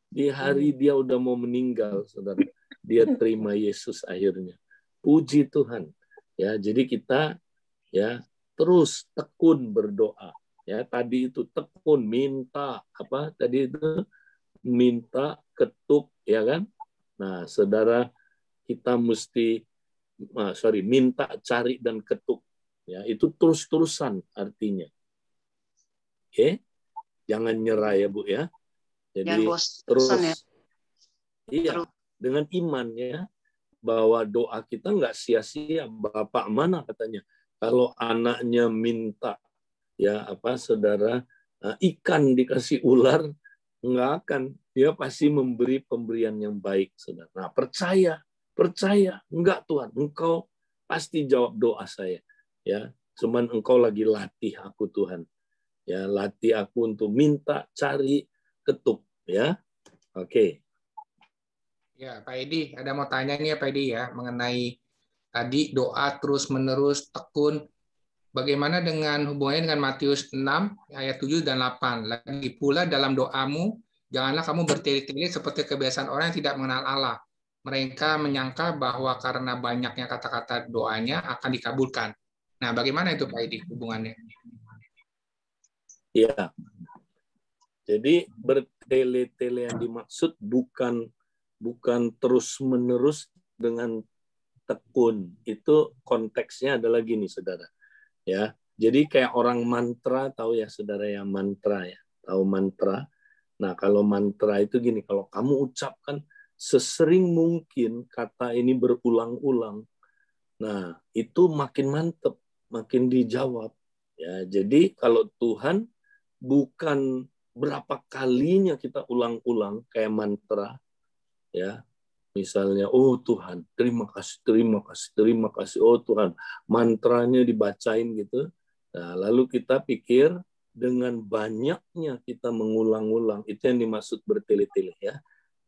Di hari dia udah mau meninggal, saudara. Dia terima Yesus akhirnya. Puji Tuhan. Ya, jadi kita ya terus tekun berdoa. Ya, tadi itu tekun minta apa? Tadi itu minta, ketuk, ya kan? Nah, saudara, kita mesti minta, cari, dan ketuk. Ya, itu terus-terusan artinya. Oke, jangan nyerah ya Bu ya. Jadi terus, ya. Iya, dengan iman ya, bahwa doa kita nggak sia-sia. Bapak mana katanya, kalau anaknya minta ya apa saudara ikan dikasih ular, nggak akan, dia pasti memberi pemberian yang baik, saudara. Nah, percaya, enggak Tuhan, Engkau pasti jawab doa saya, ya. Cuman Engkau lagi latih aku Tuhan, ya, latih aku untuk minta, cari, ketuk, ya. Oke. Ya, Pak Edi, ada mau tanya nih ya Pak Edi ya mengenai tadi doa terus menerus tekun. Bagaimana dengan hubungannya dengan Matius 6 ayat 7 dan 8? Lagi pula dalam doamu, janganlah kamu bertele-tele seperti kebiasaan orang yang tidak mengenal Allah. Mereka menyangka bahwa karena banyaknya kata-kata doanya akan dikabulkan. Nah, bagaimana itu Pak Edi hubungannya? Ya, jadi bertele-tele yang dimaksud bukan terus-menerus dengan tekun. Itu konteksnya adalah gini, saudara. Ya, jadi kayak orang mantra, tahu ya saudara yang mantra ya, tahu mantra. Nah, kalau mantra itu gini, kalau kamu ucapkan sesering mungkin kata ini berulang-ulang, nah itu makin mantep, makin dijawab. Ya, jadi kalau Tuhan bukan berapa kalinya kita ulang-ulang kayak mantra, ya. Misalnya, oh Tuhan, terima kasih, oh Tuhan, mantranya dibacain gitu. Nah, lalu kita pikir dengan banyaknya kita mengulang-ulang, itu yang dimaksud bertele-tele ya.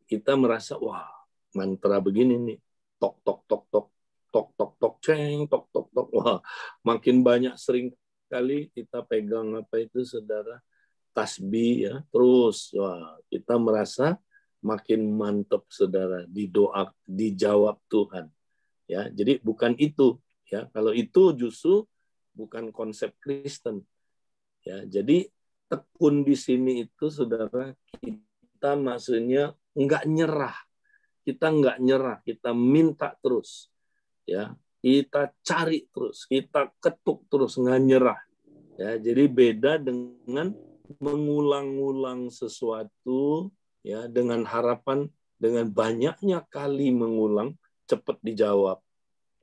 Kita merasa, wah, mantra begini nih, tok tok tok tok tok tok tok ceng, tok tok tok, wah, makin banyak sering kali kita pegang apa itu saudara, tasbih ya, terus, wah, kita merasa makin mantap saudara, dijawab Tuhan ya. Jadi bukan itu ya, kalau itu justru bukan konsep Kristen ya. Jadi tekun di sini itu saudara, kita maksudnya nggak nyerah, kita minta terus ya, kita cari terus, kita ketuk terus, nggak nyerah ya. Jadi beda dengan mengulang-ulang sesuatu ya, dengan harapan dengan banyaknya kali mengulang cepat dijawab.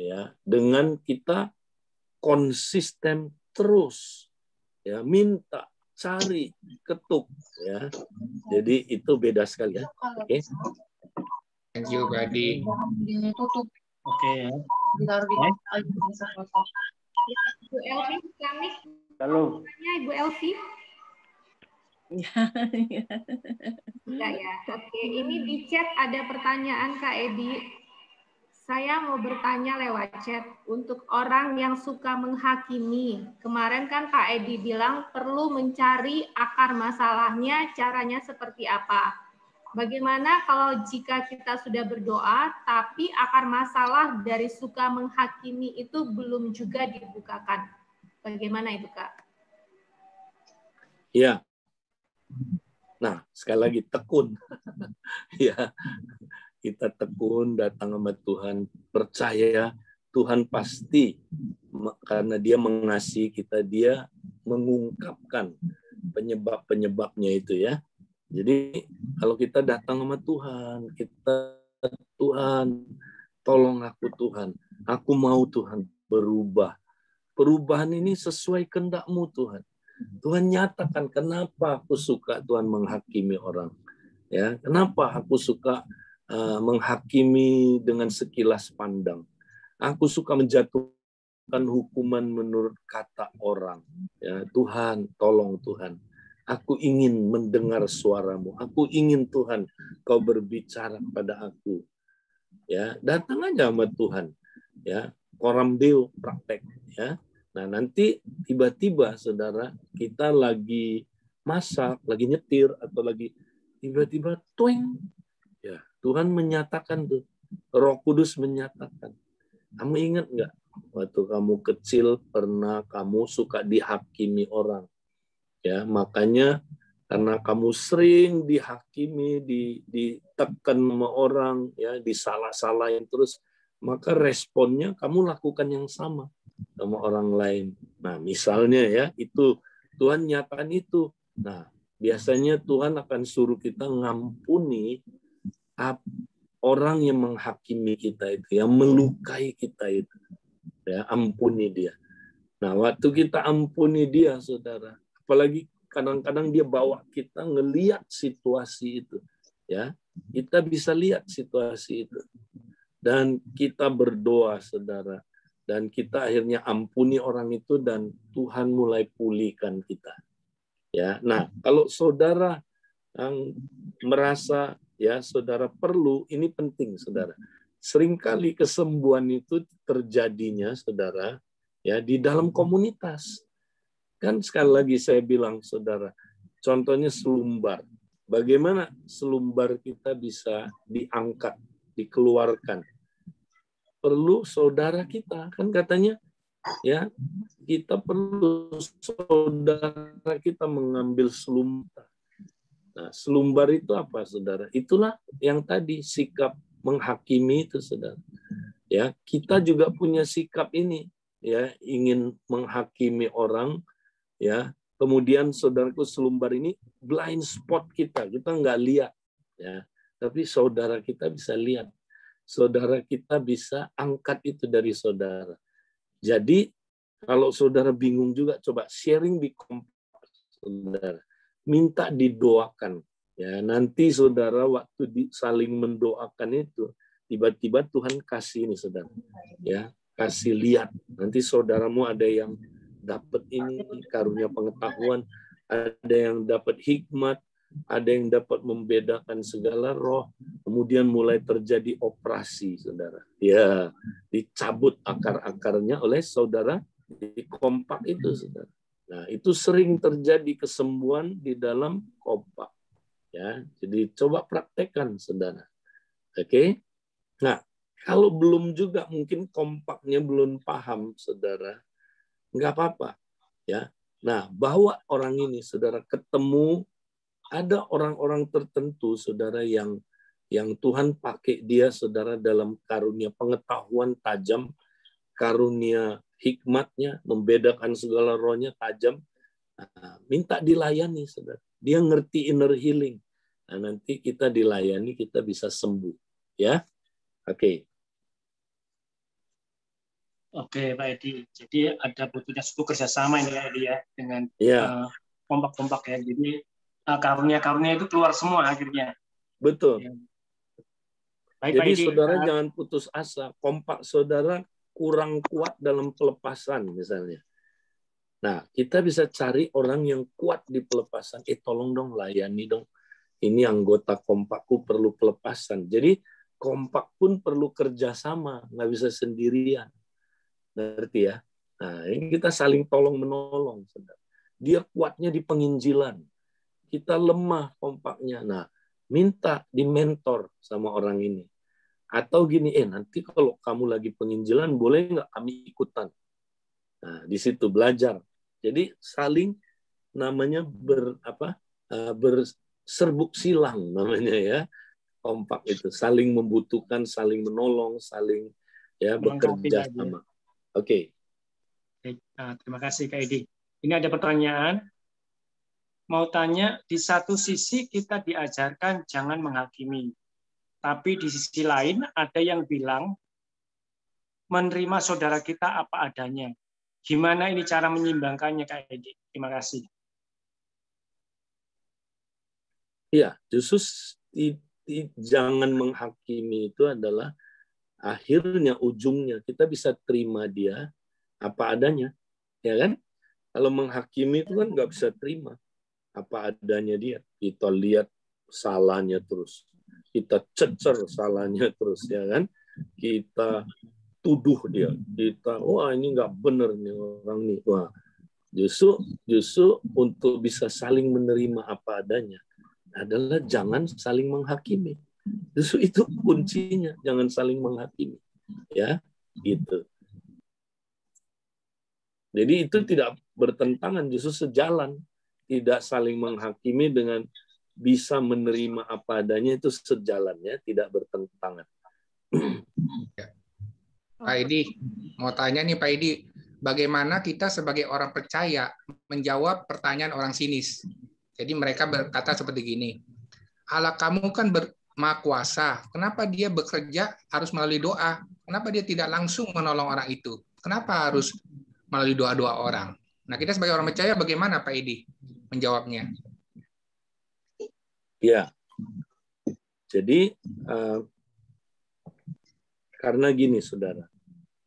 Ya, dengan kita konsisten terus, ya, minta, cari, ketuk, ya. Jadi itu beda sekali, ya. Oke. Thank you, Pak Edi. Oke ya. Ibu Elvi, kami Halo. tanya Ibu Elvi. Enggak ya. Oke, ini di chat ada pertanyaan Kak Edi. Saya mau bertanya lewat chat untuk orang yang suka menghakimi. Kemarin kan Kak Edi bilang perlu mencari akar masalahnya, caranya seperti apa. Bagaimana kalau jika kita sudah berdoa, tapi akar masalah dari suka menghakimi itu belum juga dibukakan? Bagaimana itu, Kak? Ya. Nah, sekali lagi tekun. Ya. Kita tekun datang sama Tuhan, percaya Tuhan pasti, karena Dia mengasihi kita, Dia mengungkapkan penyebab-penyebabnya itu, ya. Jadi kalau kita datang sama Tuhan, Tuhan, tolong aku Tuhan, aku mau Tuhan berubah. Perubahan ini sesuai kehendak-Mu Tuhan. Tuhan nyatakan kenapa aku suka Tuhan menghakimi orang. Ya, kenapa aku suka menghakimi dengan sekilas pandang. Aku suka menjatuhkan hukuman menurut kata orang. Ya, Tuhan, tolong Tuhan. Aku ingin mendengar suaramu. Aku ingin Tuhan, Kau berbicara pada aku. Ya, datang aja sama Tuhan. Ya, koram deo praktek. Ya, nah nanti tiba-tiba saudara kita lagi masak, lagi nyetir atau lagi tiba-tiba twing. Ya, Tuhan menyatakan tuh, Roh Kudus menyatakan. Kamu ingat nggak waktu kamu kecil pernah kamu suka dihakimi orang? Ya, makanya karena kamu sering dihakimi, ditekan sama orang, ya, disalah-salahin terus, maka responnya kamu lakukan yang sama sama orang lain. Nah, misalnya ya, itu Tuhan nyatakan itu. Nah, biasanya Tuhan akan suruh kita ngampuni orang yang menghakimi kita itu, yang melukai kita itu, ya, ampuni dia. Nah, waktu kita ampuni dia, saudara, apalagi kadang-kadang dia bawa kita ngelihat situasi itu, ya, kita bisa lihat situasi itu, dan kita berdoa, saudara, dan kita akhirnya ampuni orang itu, dan Tuhan mulai pulihkan kita. Ya, nah, kalau saudara yang merasa ya saudara perlu, ini penting saudara. Seringkali kesembuhan itu terjadinya saudara ya di dalam komunitas. Kan sekali lagi saya bilang saudara, contohnya selumbar. Bagaimana selumbar kita bisa diangkat, dikeluarkan? Perlu saudara kita, kan katanya ya, kita perlu saudara kita mengambil selumbar. Nah, selumbar itu apa, saudara? Itulah yang tadi sikap menghakimi itu, saudara. Ya, kita juga punya sikap ini, ya, ingin menghakimi orang, ya. Kemudian saudaraku, selumbar ini blind spot kita nggak lihat, ya. Tapi saudara kita bisa lihat, saudara kita bisa angkat itu dari saudara. Jadi kalau saudara bingung juga, coba sharing di kompak, saudara. Minta didoakan. Ya, nanti saudara waktu saling mendoakan itu, tiba-tiba Tuhan kasih ini saudara. Ya, kasih lihat. Nanti saudaramu ada yang dapat ini karunia pengetahuan, ada yang dapat hikmat, ada yang dapat membedakan segala roh. Kemudian mulai terjadi operasi, saudara. Ya, dicabut akar-akarnya oleh saudara di kompak itu, saudara. Nah, itu sering terjadi kesembuhan di dalam kompak. Ya, jadi coba praktekkan, saudara. Oke? Nah, kalau belum juga mungkin kompaknya belum paham, saudara, nggak apa-apa. Ya. Nah, bawa orang ini, saudara, ketemu ada orang-orang tertentu, saudara, yang Tuhan pakai dia, saudara, dalam karunia pengetahuan tajam, karunia hikmatnya, membedakan segala rohnya tajam. Nah, minta dilayani, saudara. Dia ngerti inner healing. Nah, nanti kita dilayani, kita bisa sembuh. Ya, oke. Oke, Pak Edi. Jadi ada butuhnya suatu kerjasama ini Pak Edi ya dengan Ya, kompak-kompak ya. Jadi karunia-karunia itu keluar semua akhirnya. betul. Ya. Baik, Pak Jadi Edi. saudara jangan putus asa. Kompak saudara kurang kuat dalam pelepasan misalnya. Nah, kita bisa cari orang yang kuat di pelepasan. Tolong dong, layani dong. Ini anggota kompakku perlu pelepasan. Jadi kompak pun perlu kerjasama, nggak bisa sendirian. Ngerti ya? Nah, ini kita saling tolong-menolong. Dia kuatnya di penginjilan. Kita lemah kompaknya. Nah, minta di mentor sama orang ini. Atau gini, nanti kalau kamu lagi penginjilan, boleh nggak kami ikutan? Nah, di situ belajar. Jadi saling namanya berserbuk silang namanya ya. Kompak itu saling membutuhkan, saling menolong, saling ya bekerja sama. Oke. Terima kasih Kak Edi. Ini ada pertanyaan. Mau tanya, di satu sisi kita diajarkan jangan menghakimi. Tapi di sisi lain ada yang bilang menerima saudara kita apa adanya. Gimana ini cara menyimbangkannya Kak Edi? Terima kasih. Iya, justru jangan menghakimi itu adalah akhirnya, ujungnya kita bisa terima dia apa adanya, ya kan? Kalau menghakimi itu kan nggak bisa terima apa adanya dia. Kita lihat salahnya terus, kita cecer salahnya terus, ya kan? Kita tuduh dia, kita wah ini nggak benar nih orang nih. Wah, justru untuk bisa saling menerima apa adanya adalah jangan saling menghakimi. Justru itu kuncinya, jangan saling menghakimi. Ya, gitu. Jadi itu tidak bertentangan, justru sejalan. Tidak saling menghakimi dengan bisa menerima apa adanya, itu sejalannya, tidak bertentangan. Pak Edi, mau tanya nih Pak Edi, bagaimana kita sebagai orang percaya menjawab pertanyaan orang sinis? Jadi mereka berkata seperti gini, Allah kamu kan Maha Kuasa, kenapa dia bekerja harus melalui doa? Kenapa dia tidak langsung menolong orang itu? Kenapa harus melalui doa-doa orang? Nah, kita sebagai orang percaya bagaimana Pak Edi menjawabnya? Ya, jadi karena gini saudara,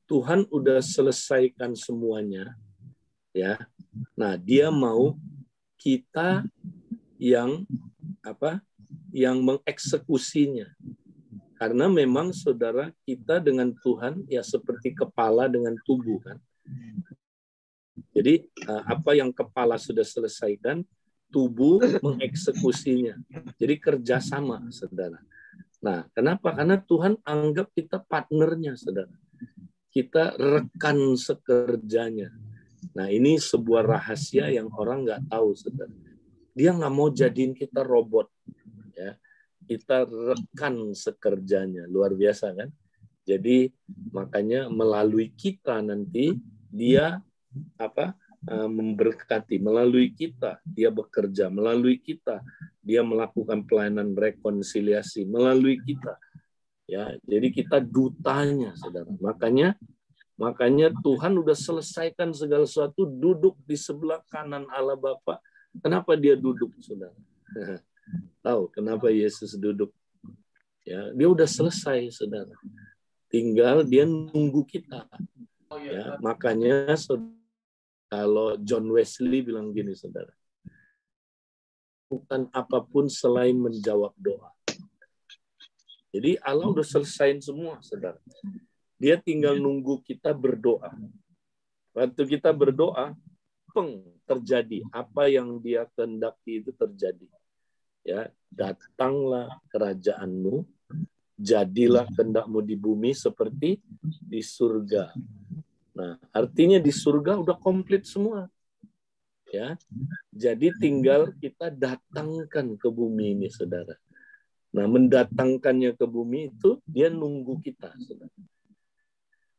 Tuhan udah selesaikan semuanya, ya. Nah, Dia mau kita yang mengeksekusinya. Karena memang saudara, kita dengan Tuhan ya seperti kepala dengan tubuh kan. Jadi apa yang kepala sudah selesaikan, tubuh mengeksekusinya. Jadi kerjasama, saudara. Nah, kenapa? Karena Tuhan anggap kita partnernya, saudara. Kita rekan sekerjanya. Nah, ini sebuah rahasia yang orang nggak tahu, saudara. Dia nggak mau jadiin kita robot, ya. Kita rekan sekerjanya, luar biasa kan? Jadi makanya melalui kita nanti dia memberkati, melalui kita dia bekerja, melalui kita dia melakukan pelayanan rekonsiliasi, melalui kita, ya. Jadi kita dutanya, saudara. Makanya Tuhan udah selesaikan segala sesuatu, duduk di sebelah kanan Allah Bapa. Kenapa dia duduk, saudara? Tahu kenapa Yesus duduk? Ya, dia udah selesai, saudara. Tinggal dia nunggu kita. Ya, makanya kalau John Wesley bilang gini, saudara, bukan apapun selain menjawab doa. Jadi Allah udah selesaiin semua, saudara. Dia tinggal nunggu kita berdoa. Waktu kita berdoa, terjadi apa yang Dia kehendaki itu terjadi. Ya, datanglah kerajaanmu, jadilah kehendakmu di bumi seperti di surga. Nah, artinya di surga udah komplit semua. Ya. Jadi tinggal kita datangkan ke bumi ini, saudara. Nah, mendatangkannya ke bumi itu dia nunggu kita, saudara.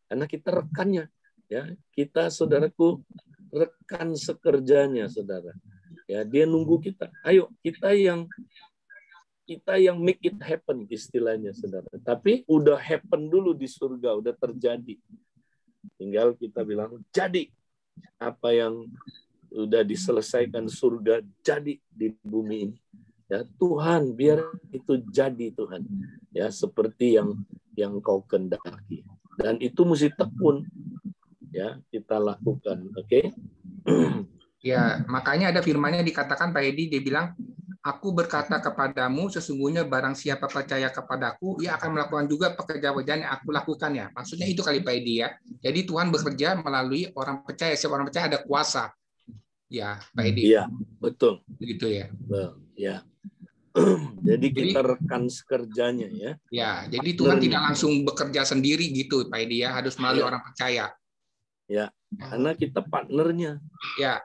Karena kita rekannya, ya. Kita, saudaraku, rekan sekerjanya, saudara. Ya, dia nunggu kita. Ayo, kita yang make it happen istilahnya, saudara. Tapi udah happen dulu di surga, udah terjadi. Tinggal kita bilang jadi. Apa yang sudah diselesaikan surga jadi di bumi ini. Ya, Tuhan, biar itu jadi Tuhan. Ya, seperti yang Kau kehendaki. Dan itu mesti tekun. Ya, kita lakukan. Oke? Ya, makanya ada firman-Nya dikatakan Pak Edi, dia bilang, aku berkata kepadamu, sesungguhnya barang siapa percaya kepadaku, ia akan melakukan juga pekerjaan-pekerjaan yang aku lakukan ya. Maksudnya itu kali Pak Edi ya. Jadi Tuhan bekerja melalui orang percaya. Setiap orang percaya ada kuasa. Ya, Pak Edi. Iya, betul. Begitu ya. Ya. Jadi kita rekan sekerjanya ya. Ya, jadi Tuhan tidak langsung bekerja sendiri gitu Pak Edi ya, harus melalui orang percaya. Ya, karena kita partnernya. Ya,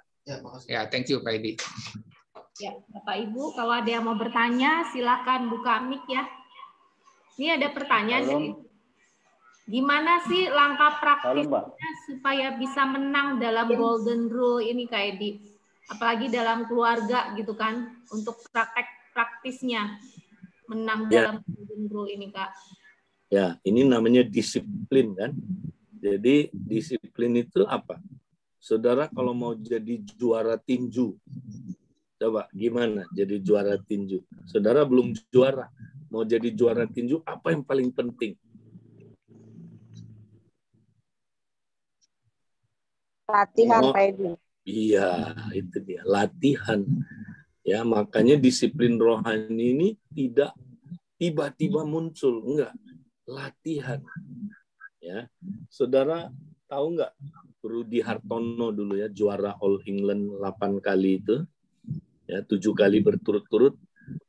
ya, thank you Pak Edi. Ya, Bapak Ibu, kalau ada yang mau bertanya, silakan buka mic ya. Ini ada pertanyaan dari gimana sih langkah praktisnya supaya bisa menang dalam golden rule ini Kak Edi? Apalagi dalam keluarga gitu kan, untuk praktisnya menang dalam golden rule ini Kak. Ya, ini namanya disiplin kan. Jadi disiplin itu apa? Saudara kalau mau jadi juara tinju, coba gimana jadi juara tinju? Saudara belum juara, mau jadi juara tinju, apa yang paling penting? Latihan, Pak Edi. Iya, itu dia, latihan. Ya, makanya disiplin rohani ini tidak tiba-tiba muncul, enggak. Latihan. Ya. Saudara tahu enggak Rudy Hartono dulu ya, juara All England 8 kali itu. Ya, 7 kali berturut-turut.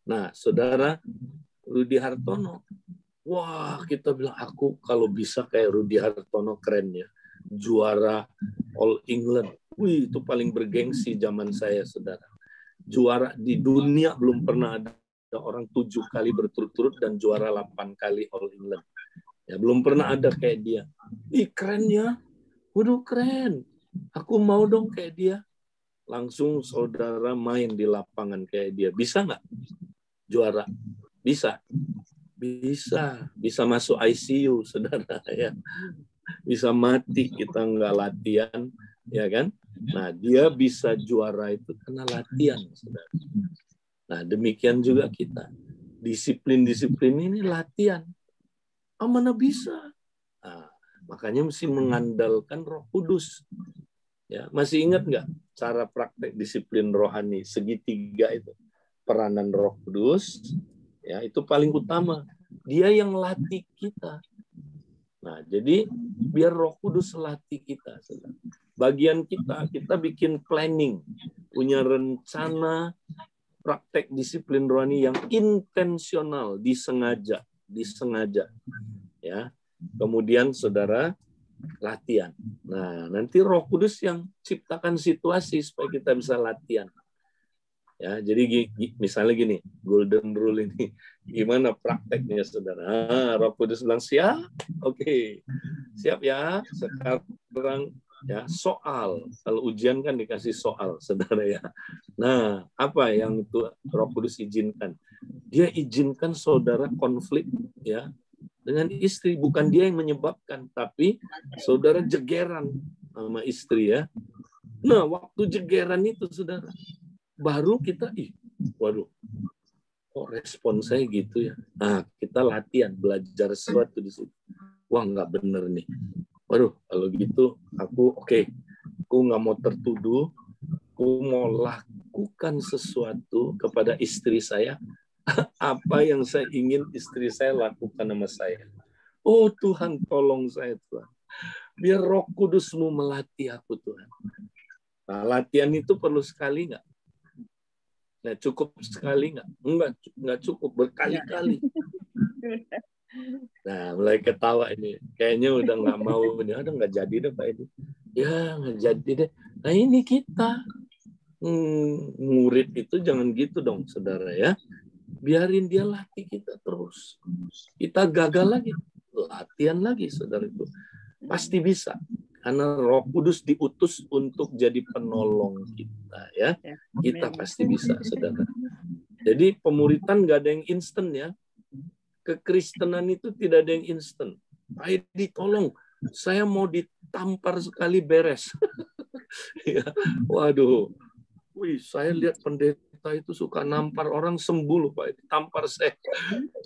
Nah, saudara, Rudy Hartono, wah kita bilang aku kalau bisa kayak Rudy Hartono keren ya, juara All England. Wih, itu paling bergengsi zaman saya, saudara. Juara di dunia belum pernah ada orang 7 kali berturut-turut dan juara 8 kali All England. Ya, belum pernah ada kayak dia. Ih, keren ya. Waduh, keren. Aku mau dong kayak dia. Langsung saudara main di lapangan kayak dia. Bisa nggak juara? Bisa. Bisa. Bisa masuk ICU, saudara. Ya. Bisa mati kita nggak latihan. Ya kan? Nah, dia bisa juara itu karena latihan, saudara. Nah, demikian juga kita. Disiplin-disiplin ini latihan. Oh, mana bisa? Nah, makanya mesti mengandalkan Roh Kudus. Ya, masih ingat nggak cara praktek disiplin rohani segitiga itu? Peranan Roh Kudus, ya itu paling utama. Dia yang latih kita. Nah, jadi biar Roh Kudus latih kita. Bagian kita bikin planning, punya rencana praktek disiplin rohani yang intensional, disengaja. Ya. Kemudian saudara latihan. Nah, nanti Roh Kudus yang ciptakan situasi supaya kita bisa latihan. Ya, jadi misalnya gini, golden rule ini gimana prakteknya, saudara? Roh Kudus bilang siap, oke, siap ya. Sekarang ya soal, kalau ujian kan dikasih soal, saudara ya. Nah, apa yang itu Roh Kudus izinkan? Dia izinkan saudara konflik ya dengan istri, bukan dia yang menyebabkan, tapi saudara jegeran sama istri ya. Nah, waktu jegeran itu saudara, baru kita, waduh, kok respon saya gitu ya. Nah, kita latihan, belajar sesuatu di situ. Wah, nggak bener nih. Waduh, kalau gitu aku aku nggak mau tertuduh, aku mau lakukan sesuatu kepada istri saya, apa yang saya ingin istri saya lakukan sama saya. Oh Tuhan, tolong saya Tuhan. Biar Roh Kudus-Mu melatih aku Tuhan. Nah, latihan itu perlu sekali nggak? Nah, cukup sekali nggak? Nggak cukup, berkali-kali. Nah, mulai ketawa ini. Kayaknya udah nggak mau. Udah nggak jadi deh Pak Edi. Ya, nggak jadi deh. Nah, ini kita. Murid itu jangan gitu dong, saudara ya. Biarin dia latih kita terus. Kita gagal lagi, latihan lagi, saudara itu. Pasti bisa. Karena Roh Kudus diutus untuk jadi penolong kita ya. Kita pasti bisa, saudara. Jadi pemuritan nggak ada yang instan ya. Kekristenan itu tidak ada yang instan. Pak Edi, tolong saya mau ditampar sekali beres. Ya, waduh, wih, saya lihat pendeta itu suka nampar orang sembuh loh Pak, ditampar saya,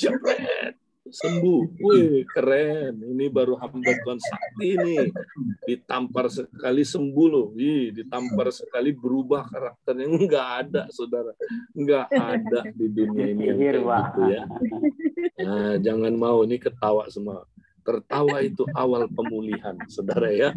jepret, sembuh, wih keren, ini baru hamba Tuhan sakti nih, ditampar sekali sembuh loh, ditampar sekali berubah karakternya, nggak ada saudara, nggak ada di dunia ini yang kayak gitu ya. Nah, jangan mau, ini ketawa semua. Tertawa itu awal pemulihan, saudara ya.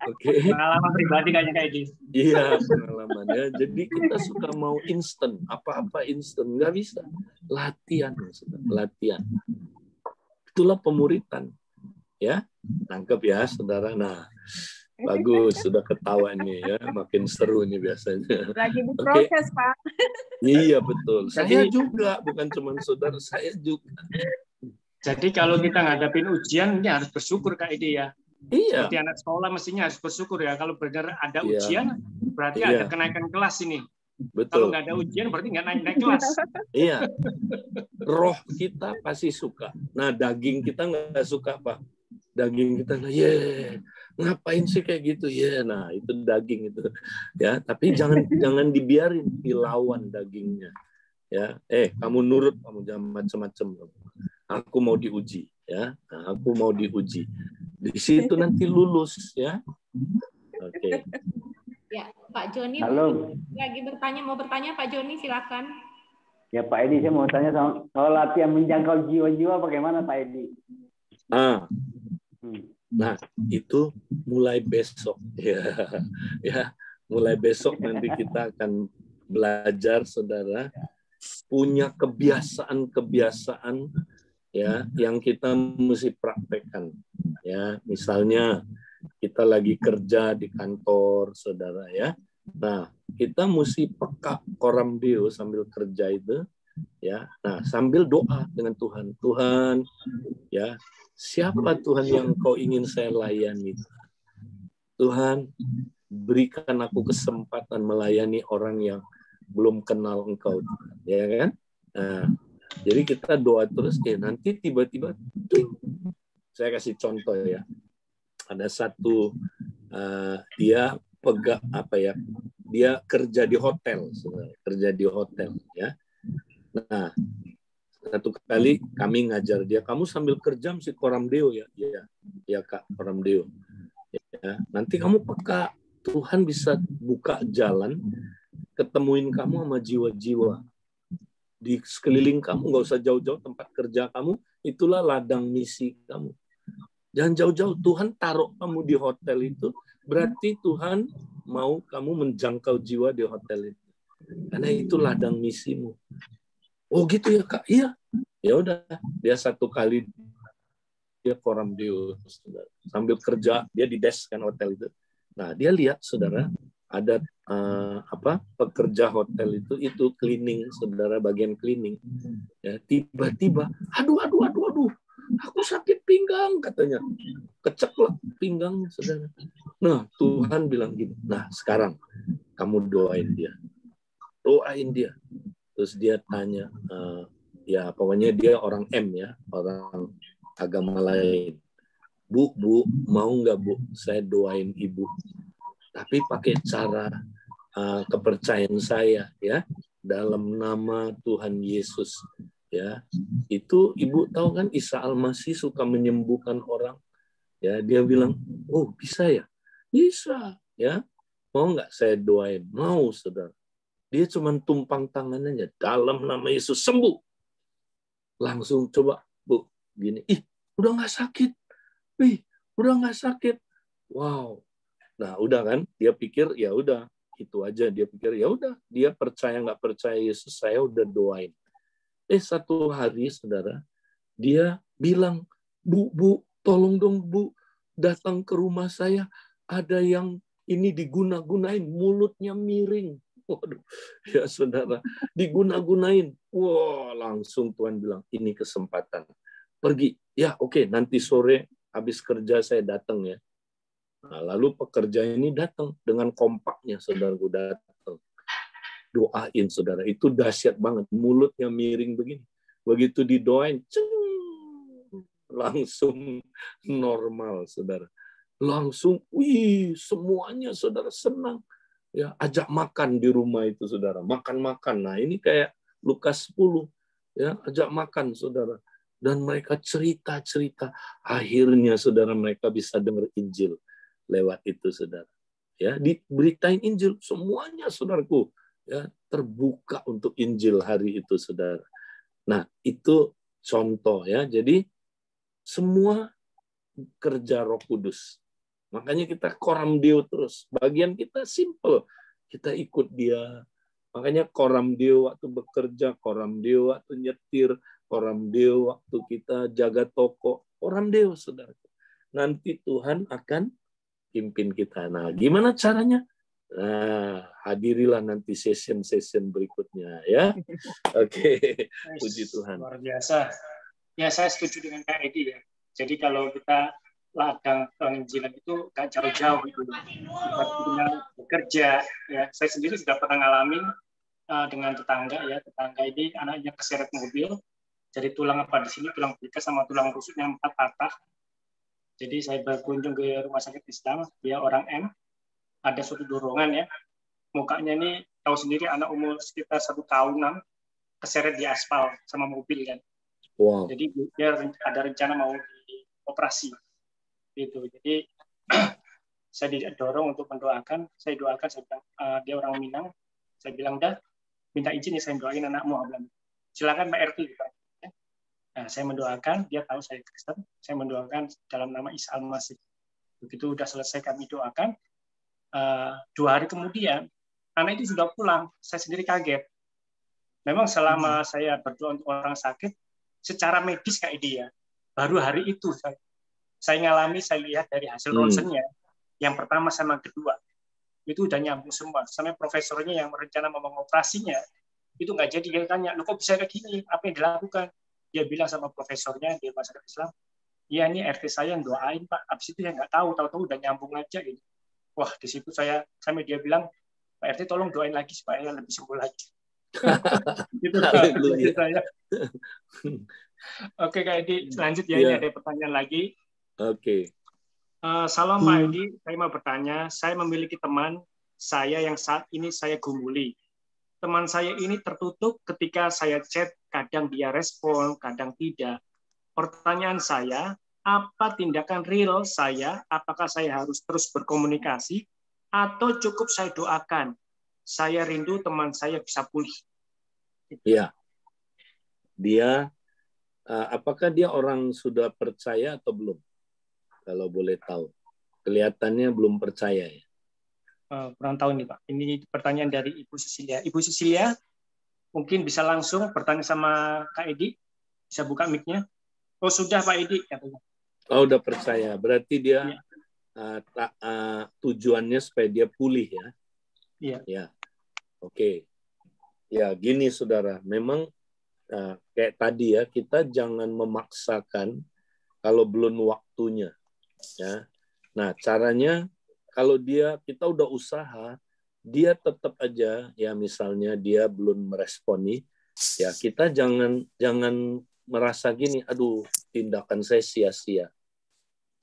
Oke. Pengalaman pribadi kayaknya kayak gitu. Iya, pengalamannya. Jadi kita suka mau instan, apa-apa instan, nggak bisa. Latihan, saudara. Latihan. Itulah pemuritan, ya. Tangkap ya, saudara. Nah, bagus, sudah ketawa nih ya, makin seru nih biasanya. Lagi diproses, Pak. Iya betul. Saya juga, bukan cuma saudara, saya juga. Jadi kalau kita ngadapin ujian, ini harus bersyukur Kak Edi ya. Iya. Seperti anak sekolah mestinya harus bersyukur ya. Kalau benar ada ujian, berarti ada kenaikan kelas ini. Betul. Kalau nggak ada ujian, berarti nggak naik kelas. Iya. Roh kita pasti suka. Nah, daging kita nggak suka, Pak. Daging kita, ngapain sih kayak gitu? Nah itu daging itu. Ya, tapi jangan dibiarin, dilawan dagingnya. Ya, kamu nurut, kamu jangan macam-macam. Aku mau diuji, ya. Nah, aku mau diuji. Di situ nanti lulus, ya. Oke. Ya, Pak Joni. Halo. Lagi mau bertanya Pak Joni, silakan. Ya Pak Edi, saya mau tanya soal latihan menjangkau jiwa-jiwa bagaimana Pak Edi? Nah, itu mulai besok, ya. Mulai besok nanti kita akan belajar, saudara, punya kebiasaan-kebiasaan ya yang kita mesti praktekkan, ya. Misalnya kita lagi kerja di kantor, saudara, ya. Nah, kita mesti peka koram Deo sambil kerja itu, ya. Nah, sambil doa dengan Tuhan, Tuhan, ya, siapa Tuhan yang Kau ingin saya layani? Tuhan, berikan aku kesempatan melayani orang yang belum kenal Engkau, ya kan? Nah, jadi kita doa terus, nanti tiba-tiba, saya kasih contoh ya, ada satu dia dia kerja di hotel, kerja di hotel, ya. Nah, satu kali kami ngajar dia, kamu sambil kerja mesti koram Deo ya, ya Kak, koram Deo. Ya, nanti kamu peka, Tuhan bisa buka jalan, ketemuin kamu sama jiwa-jiwa di sekeliling kamu, nggak usah jauh-jauh tempat kerja kamu, itulah ladang misi kamu. Jangan jauh-jauh, Tuhan taruh kamu di hotel itu, berarti Tuhan mau kamu menjangkau jiwa di hotel itu. Karena itu ladang misimu. Oh gitu ya Kak, iya. Ya udah, dia satu kali dia koram Deo, sambil kerja, dia di desk kan hotel itu. Nah, dia lihat saudara, ada pekerja hotel itu cleaning, saudara, bagian cleaning. Ya, tiba-tiba, aduh, aku sakit pinggang katanya, keceklek pinggang, saudara. Nah, Tuhan bilang gini, nah sekarang kamu doain dia. Terus dia tanya, ya pokoknya dia orang M ya, orang agama lain. Bu, mau nggak Bu, saya doain Ibu. Tapi pakai cara kepercayaan saya ya, dalam nama Tuhan Yesus ya. Itu Ibu tahu kan Isa Al-Masih suka menyembuhkan orang ya. Dia bilang, oh bisa ya, bisa ya, mau nggak saya doain? Mau saudara. Dia cuma tumpang tangannya, dalam nama Yesus sembuh. Langsung coba Bu gini, udah nggak sakit, udah nggak sakit. Wow. Nah, udah kan? Dia pikir ya udah itu aja. Dia pikir ya udah. Dia percaya nggak percaya Yesus, saya udah doain. Satu hari, saudara, dia bilang, Bu, tolong dong Bu, datang ke rumah saya. Ada yang ini diguna-gunain, mulutnya miring. Waduh, ya saudara, diguna-gunain. Wah, langsung Tuhan bilang, ini kesempatan. Pergi. Ya, oke, nanti sore habis kerja saya datang ya. Nah, lalu pekerja ini datang dengan kompaknya, saudaraku, datang. Doain, saudara. Itu dahsyat banget. Mulutnya miring begini. Begitu didoain, langsung normal, saudara. Langsung, semuanya saudara senang. Ya, ajak makan di rumah itu, saudara. Makan-makan. Nah, ini kayak Lukas 10. Ya, ajak makan, saudara. Dan mereka cerita-cerita. Akhirnya, saudara, mereka bisa dengar Injil lewat itu, saudara. Ya, diberitain Injil semuanya, saudaraku. Ya, terbuka untuk Injil hari itu, saudara. Nah, itu contoh ya. Jadi semua kerja Roh Kudus. Makanya kita koram Deo terus. Bagian kita simple. Kita ikut dia. Makanya koram Deo waktu bekerja, koram Deo waktu nyetir, koram Deo waktu kita jaga toko. Koram Deo, saudara. Nanti Tuhan akan pimpin kita. Nah, gimana caranya? Nah, hadirilah nanti session-session berikutnya ya. Oke. Puji Tuhan. Luar biasa. Ya, saya setuju dengan Kak Edi ya. Jadi kalau kita ladang penginjilan itu gak jauh-jauh gitu. Kita bekerja ya. Saya sendiri sudah pernah ngalamin dengan tetangga ya. Tetangga ini anaknya keseret mobil. Jadi tulang apa di sini, tulang belakang sama tulang rusuknya 4 patah. Jadi saya berkunjung ke rumah sakit Islam, dia orang M. Ada suatu dorongan ya. Mukanya ini tahu sendiri anak umur sekitar 1 tahunan keseret di aspal sama mobil kan. Wow. Jadi dia ada rencana mau dioperasi. Gitu. Jadi saya didorong untuk mendoakan. Saya doakan, saya bilang, dia orang Minang. Saya bilang, dah minta izin ya saya doain anakmu. Silakan Pak RT. Gitu. Nah, saya mendoakan, dia tahu saya Kristen. Saya mendoakan dalam nama Isa Al-Masih. Begitu udah selesai kami doakan, 2 hari kemudian anak itu sudah pulang. Saya sendiri kaget. Memang selama saya berdoa untuk orang sakit, secara medis kayak dia, baru hari itu saya ngalami, saya lihat dari hasil ronsennya, yang pertama sama kedua, itu udah nyambung semua. Sampai profesornya yang merencana mau mengoperasinya, itu nggak jadi. Dia tanya, "Loh kok bisa kayak gini? Apa yang dilakukan?" Dia bilang sama profesornya di rumah sakit Islam, "Iya, ini RT saya yang doain, Pak." Habis itu saya nggak tahu udah nyambung aja. Gitu. Wah, di situ sampai dia bilang, "Pak RT tolong doain lagi supaya lebih sembuh lagi." Gitu saya. Oke, Kak Edi, lanjut ya. Ini ada pertanyaan lagi. Oke. Salam Pak Edi, saya mau bertanya. Saya memiliki teman saya yang saat ini saya gumuli. Teman saya ini tertutup ketika saya chat, kadang dia respon, kadang tidak. Pertanyaan saya, apa tindakan real saya? Apakah saya harus terus berkomunikasi atau cukup saya doakan? Saya rindu teman saya bisa pulih. Iya. Dia, apakah dia orang sudah percaya atau belum? Kalau boleh tahu. Kelihatannya belum percaya ya. Kurang tahu nih Pak. Ini pertanyaan dari Ibu Cecilia. Ibu Cecilia, mungkin bisa langsung bertanya sama Kak Edi. Bisa buka mic-nya. Oh sudah Pak Edi katanya. Oh udah percaya. Berarti dia tujuannya supaya dia pulih ya. Iya. Ya. Oke. Ya gini saudara. Memang kayak tadi ya, kita jangan memaksakan kalau belum waktunya. Ya. Nah, caranya kalau kita udah usaha, dia tetap aja ya misalnya dia belum meresponi, ya kita jangan merasa gini, aduh tindakan saya sia-sia.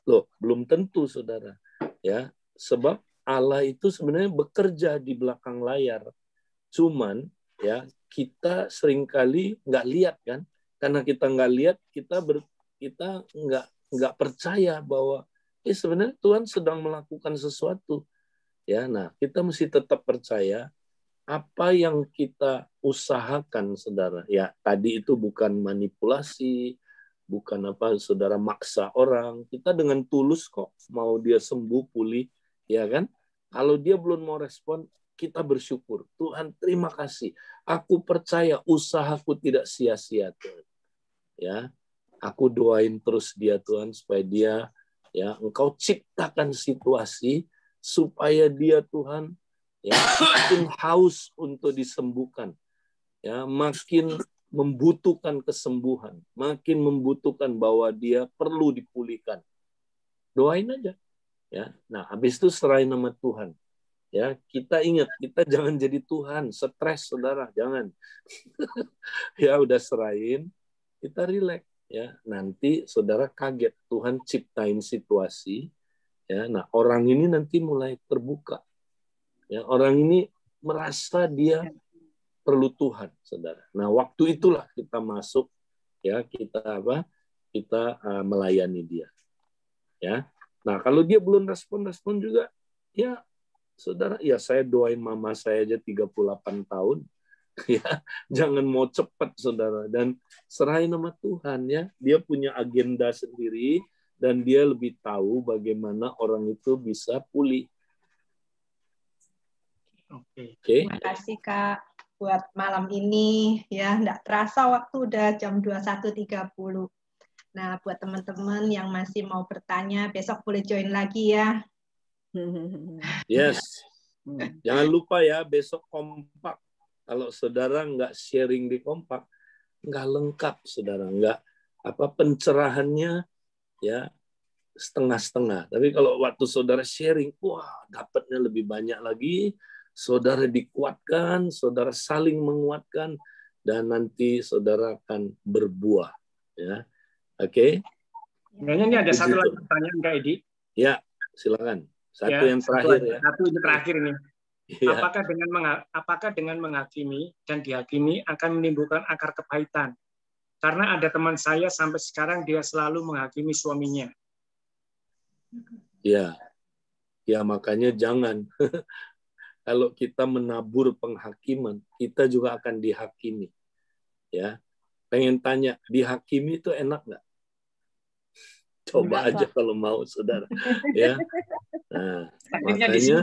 Loh, belum tentu saudara. Ya, sebab Allah itu sebenarnya bekerja di belakang layar. Cuman ya kita seringkali nggak lihat kan, karena kita nggak lihat, kita nggak percaya bahwa sebenarnya Tuhan sedang melakukan sesuatu. Ya, nah kita mesti tetap percaya apa yang kita usahakan, saudara. Ya, tadi itu bukan manipulasi, bukan saudara maksa orang. Kita dengan tulus kok mau dia sembuh, pulih, ya kan? Kalau dia belum mau respon, kita bersyukur. Tuhan, terima kasih. Aku percaya usahaku tidak sia-sia, Tuhan. Ya, aku doain terus dia, Tuhan, supaya dia ya Engkau ciptakan situasi supaya dia Tuhan ya makin haus untuk disembuhkan, ya makin membutuhkan kesembuhan, makin membutuhkan bahwa dia perlu dipulihkan. Doain aja ya. Nah habis itu serahin nama Tuhan ya. Kita ingat, kita jangan jadi Tuhan stres saudara, jangan. Ya udah serahin, kita rileks ya nanti saudara kaget Tuhan ciptain situasi, ya. Nah orang ini nanti mulai terbuka, ya orang ini merasa dia perlu Tuhan, saudara. Nah waktu itulah kita masuk, ya kita melayani dia, ya. Nah kalau dia belum respon juga, ya saudara, ya saya doain mama saya aja 38 tahun. Ya, jangan mau cepat saudara, dan serahin sama Tuhan, ya. Dia punya agenda sendiri dan dia lebih tahu bagaimana orang itu bisa pulih. Oke. Terima kasih Kak buat malam ini, ya. Nggak terasa waktu udah jam 21.30. Nah, buat teman-teman yang masih mau bertanya, besok boleh join lagi ya. Yes. Jangan lupa ya, besok kompak. Kalau saudara nggak sharing di kompak, nggak lengkap, saudara. Nggak pencerahannya, ya setengah-setengah. Tapi kalau waktu saudara sharing, wah dapatnya lebih banyak lagi. Saudara dikuatkan, saudara saling menguatkan, dan nanti saudara akan berbuah. Ya, oke. Kayaknya ini ada satu lagi pertanyaan Kak Edi. Ya, silakan. Satu Ya, yang terakhir ya. Satu yang terakhir ini. Ya. Apakah dengan menghakimi dan dihakimi akan menimbulkan akar kepahitan? Karena ada teman saya sampai sekarang dia selalu menghakimi suaminya. Ya, ya makanya jangan. Kalau kita menabur penghakiman, kita juga akan dihakimi. Ya, pengen tanya, dihakimi itu enak nggak? Coba aja kalau mau, saudara. Ya, nah, makanya.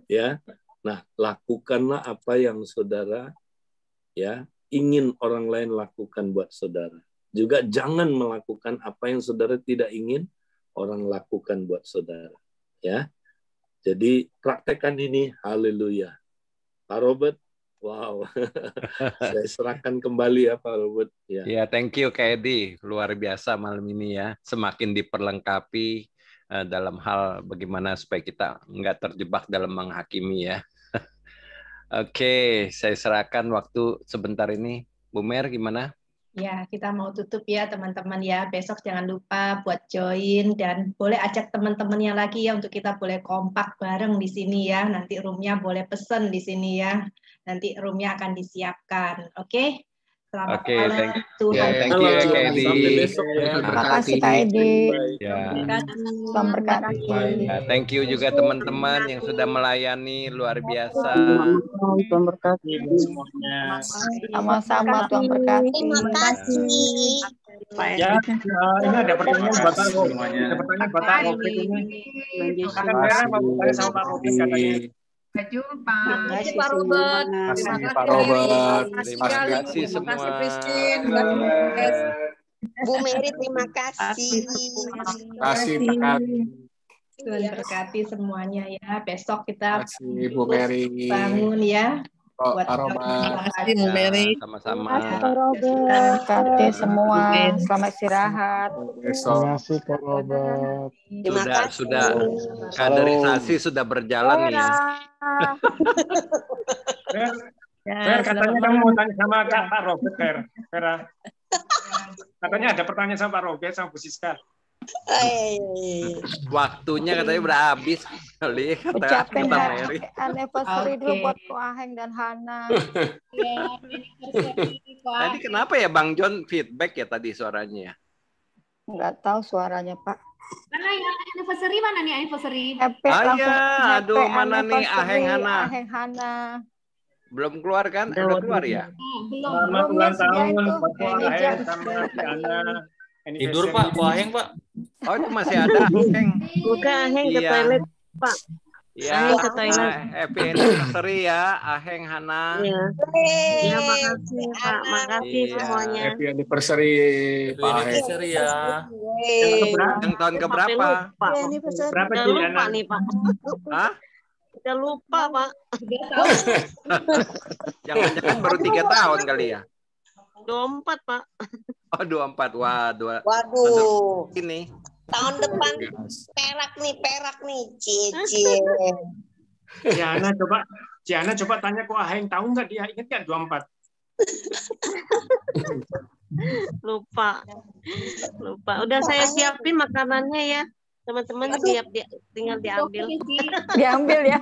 Ya, nah lakukanlah apa yang saudara ya ingin orang lain lakukan buat saudara. Juga jangan melakukan apa yang saudara tidak ingin orang lakukan buat saudara. Ya, jadi praktekkan ini, haleluya. Pak Robert, wow, saya serahkan kembali ya Pak Robert. Ya, thank you Kak Edi, luar biasa malam ini ya, semakin diperlengkapi dalam hal bagaimana supaya kita nggak terjebak dalam menghakimi ya. Oke, saya serahkan waktu sebentar ini. Bu Mer, gimana? Ya, kita mau tutup ya teman-teman ya. Besok jangan lupa buat join dan boleh ajak teman-temannya lagi ya untuk kita boleh kompak bareng di sini ya. Nanti roomnya boleh pesen di sini ya. Nanti roomnya akan disiapkan. Oke? Selamat malam. Tuhan. Thank you ya Kak Edi. Terima kasih Kak Edi. Selamat berkati. Thank you juga teman-teman yang sudah melayani, luar biasa. Tuhan berkati semuanya. Sama-sama, Tuhan berkati. Terima kasih. Ya, ini ada pertanyaan buat Pak Robert. Ada pertanyaan buat Pak Robert ini. Tangan merah mau bertanya sama Pak Robert katanya. Sampai jumpa. Terima kasih Pak Robert. Terima kasih Pak Robert. Terima kasih semua. Terima kasih Christine. Bu Mary, terima kasih. Terima kasih Tuhan berkati semuanya ya. Besok kita Bu Mary. bangun ya. Pak Robert. Terima kasih Bu Mary. Sama-sama. Pak Robert. Berkati semua. Selamat istirahat. Terima kasih Pak Robert. Sudah kaderisasi sudah berjalan nih. Fer, katanya kamu mau tanya sama Pak Robert, Vera. Katanya ada pertanyaan sama Pak Robert sama Bu Siska. Waktunya katanya udah habis kali. Ucapin anniversary dulu buat Ko Aheng dan Hana. Tadi kenapa ya Bang John feedback ya tadi suaranya? Nggak tahu suaranya Pak. Mana yang anniversary, mana nih anniversary? Aduh mana nih Aheng Hana? Aheng Hana. Belum keluar kan? Udah keluar ya? Selamat ulang tahun buat Ko Aheng sama Hana. Tidur Pak, Ko Aheng Pak. Oh itu masih ada Aheng. Bukan Aheng ke toilet Pak. Ya, happy anniversary ya Aheng Hana. Ya, makasih Pak, makasih semuanya. Happy anniversary Pak Aheng. Ya. Yang tahun keberapa? Berapa lupa nih Pak. Hah? Udah lupa Pak. Jangan-jangan baru 3 tahun kali ya? 24 Pak. Oh 24, Waduh. Ini. Tahun depan perak nih, Cici. Ciana coba tanya Ko Aheng, tahu nggak dia ingat nggak 24? Lupa. Udah saya siapin makanannya ya. Teman-teman tinggal diambil. Diambil ya.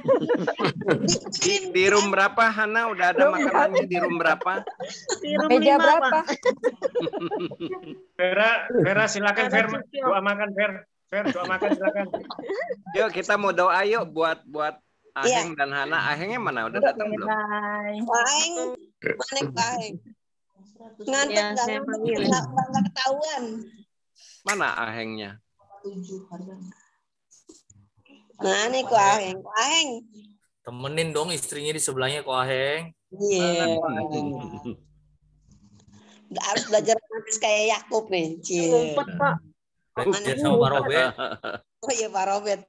Di room berapa, Hana? Udah ada makanannya di room berapa? Di room Meja 5, berapa? Pak. Vera silakan Ver, doa makan Ver. Ver, doa makan silakan. Yuk kita mau doa yuk buat Aheng dan Hana. Ahengnya mana? Udah datang belum? Aheng, mana Aheng? Ngantuk Ya, nggak saya panggil. nggak ketahuan. Mana Ahengnya? 7 harganya. Mana Ko Aheng? Ko Aheng. Temenin dong istrinya di sebelahnya Ko Aheng. Iya. Nggak harus belajar romantis kayak Yakub nih. Ngumpet, Pak. Dia sama Pak Robert. Oh iya Pak Robert.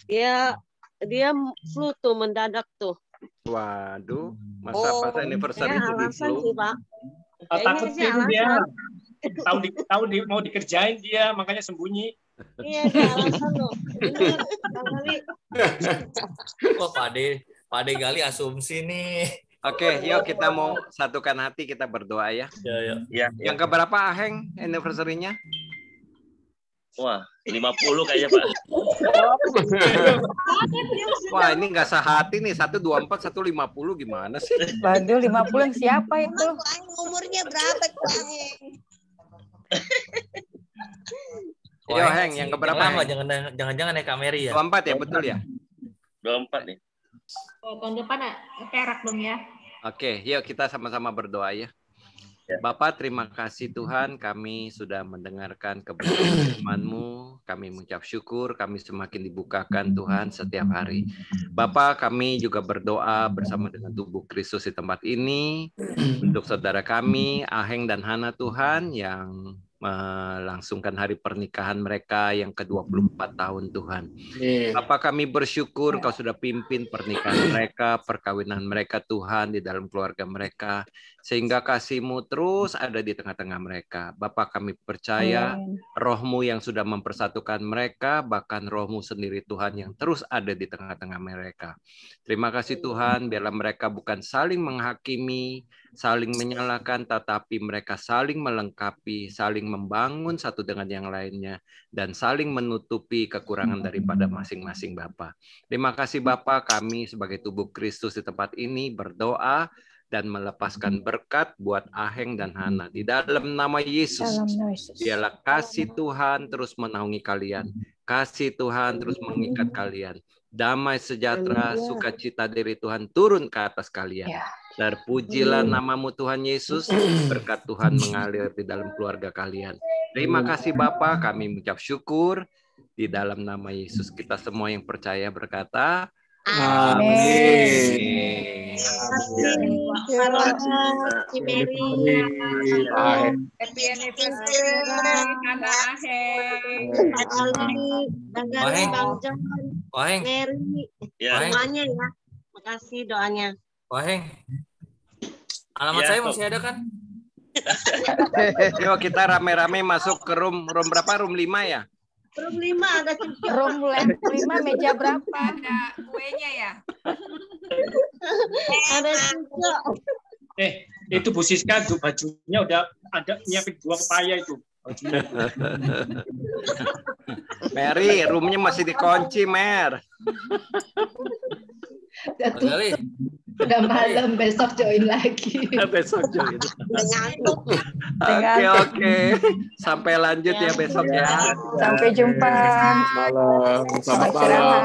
Dia flu tuh mendadak tuh. Waduh, masa pas anniversary Ya, itu di alasan flu? sih, Pak. Takut Kayaknya sih flu dia. alasan. Mau dikerjain dia, makanya sembunyi. Iya, dia alasan loh. Bener, kali. Wah, Pak Ade gali asumsi nih. Oke, yuk kita mau satukan hati, kita berdoa ya. Ya. Yang keberapa Aheng anniversary-nya? Wah, 50 kayaknya, Pak. Wah, ini nggak sehati nih, 124, 150 gimana sih? Waduh, 50 yang siapa itu? Umurnya berapa Ko Aheng? Yo, Heng, yang keberapa? Lama, Heng? jangan-jangan ya Kak Mary ya. 24 ya, betul ya? 24 nih. Tahun depan perak dong ya. Oke, yuk kita sama-sama berdoa ya. Bapak, terima kasih Tuhan, kami sudah mendengarkan kebenaran firman-Mu, kami mengucap syukur, kami semakin dibukakan Tuhan setiap hari. Bapak, kami juga berdoa bersama dengan tubuh Kristus di tempat ini, untuk saudara kami, Aheng dan Hana Tuhan, yang melangsungkan hari pernikahan mereka yang ke-24 tahun Tuhan. Bapak, kami bersyukur Kau sudah pimpin pernikahan mereka, perkawinan mereka Tuhan di dalam keluarga mereka, sehingga kasih-Mu terus ada di tengah-tengah mereka. Bapak, kami percaya Roh-Mu yang sudah mempersatukan mereka, bahkan Roh-Mu sendiri Tuhan yang terus ada di tengah-tengah mereka. Terima kasih Tuhan, biarlah mereka bukan saling menghakimi, saling menyalahkan, tetapi mereka saling melengkapi, saling membangun satu dengan yang lainnya, dan saling menutupi kekurangan daripada masing-masing Bapa. Terima kasih Bapa, kami sebagai tubuh Kristus di tempat ini berdoa dan melepaskan berkat buat Aheng dan Hana. Di dalam nama Yesus, biarlah kasih Tuhan terus menaungi kalian. Kasih Tuhan terus mengikat kalian. Damai sejahtera, sukacita dari Tuhan turun ke atas kalian. Terpujilah namamu Tuhan Yesus, berkat Tuhan mengalir di dalam keluarga kalian. Terima kasih Bapa, kami mengucap syukur di dalam nama Yesus. Kita semua yang percaya berkata, amin. Happy anniversary Hana Aheng. Aheng. Mary. Semuanya ya. Makasih doanya. Aheng. Alamat saya masih ada kan? Yuk kita rame-rame masuk ke room berapa? Room 5 ya? Room 5 ada cucu. Room 5 meja berapa? Ada kuenya ya? Ada cucu. Itu Bu Siska tuh bajunya udah ada nyiapin 2 kepaya itu. Mary, roomnya masih dikunci, Mer. Udah malam, besok join lagi. Besok join. Oke. Sampai lanjut ya besok ya. Sampai jumpa. Malam. Selamat malam.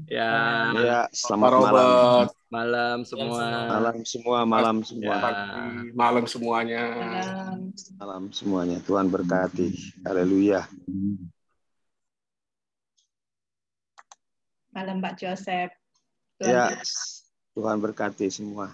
Ya, selamat malam. Malam semua. Malam semua. Malam semuanya. Malam semuanya. Tuhan berkati. Haleluya. Malam Pak Joseph. Ya, Tuhan berkati semua.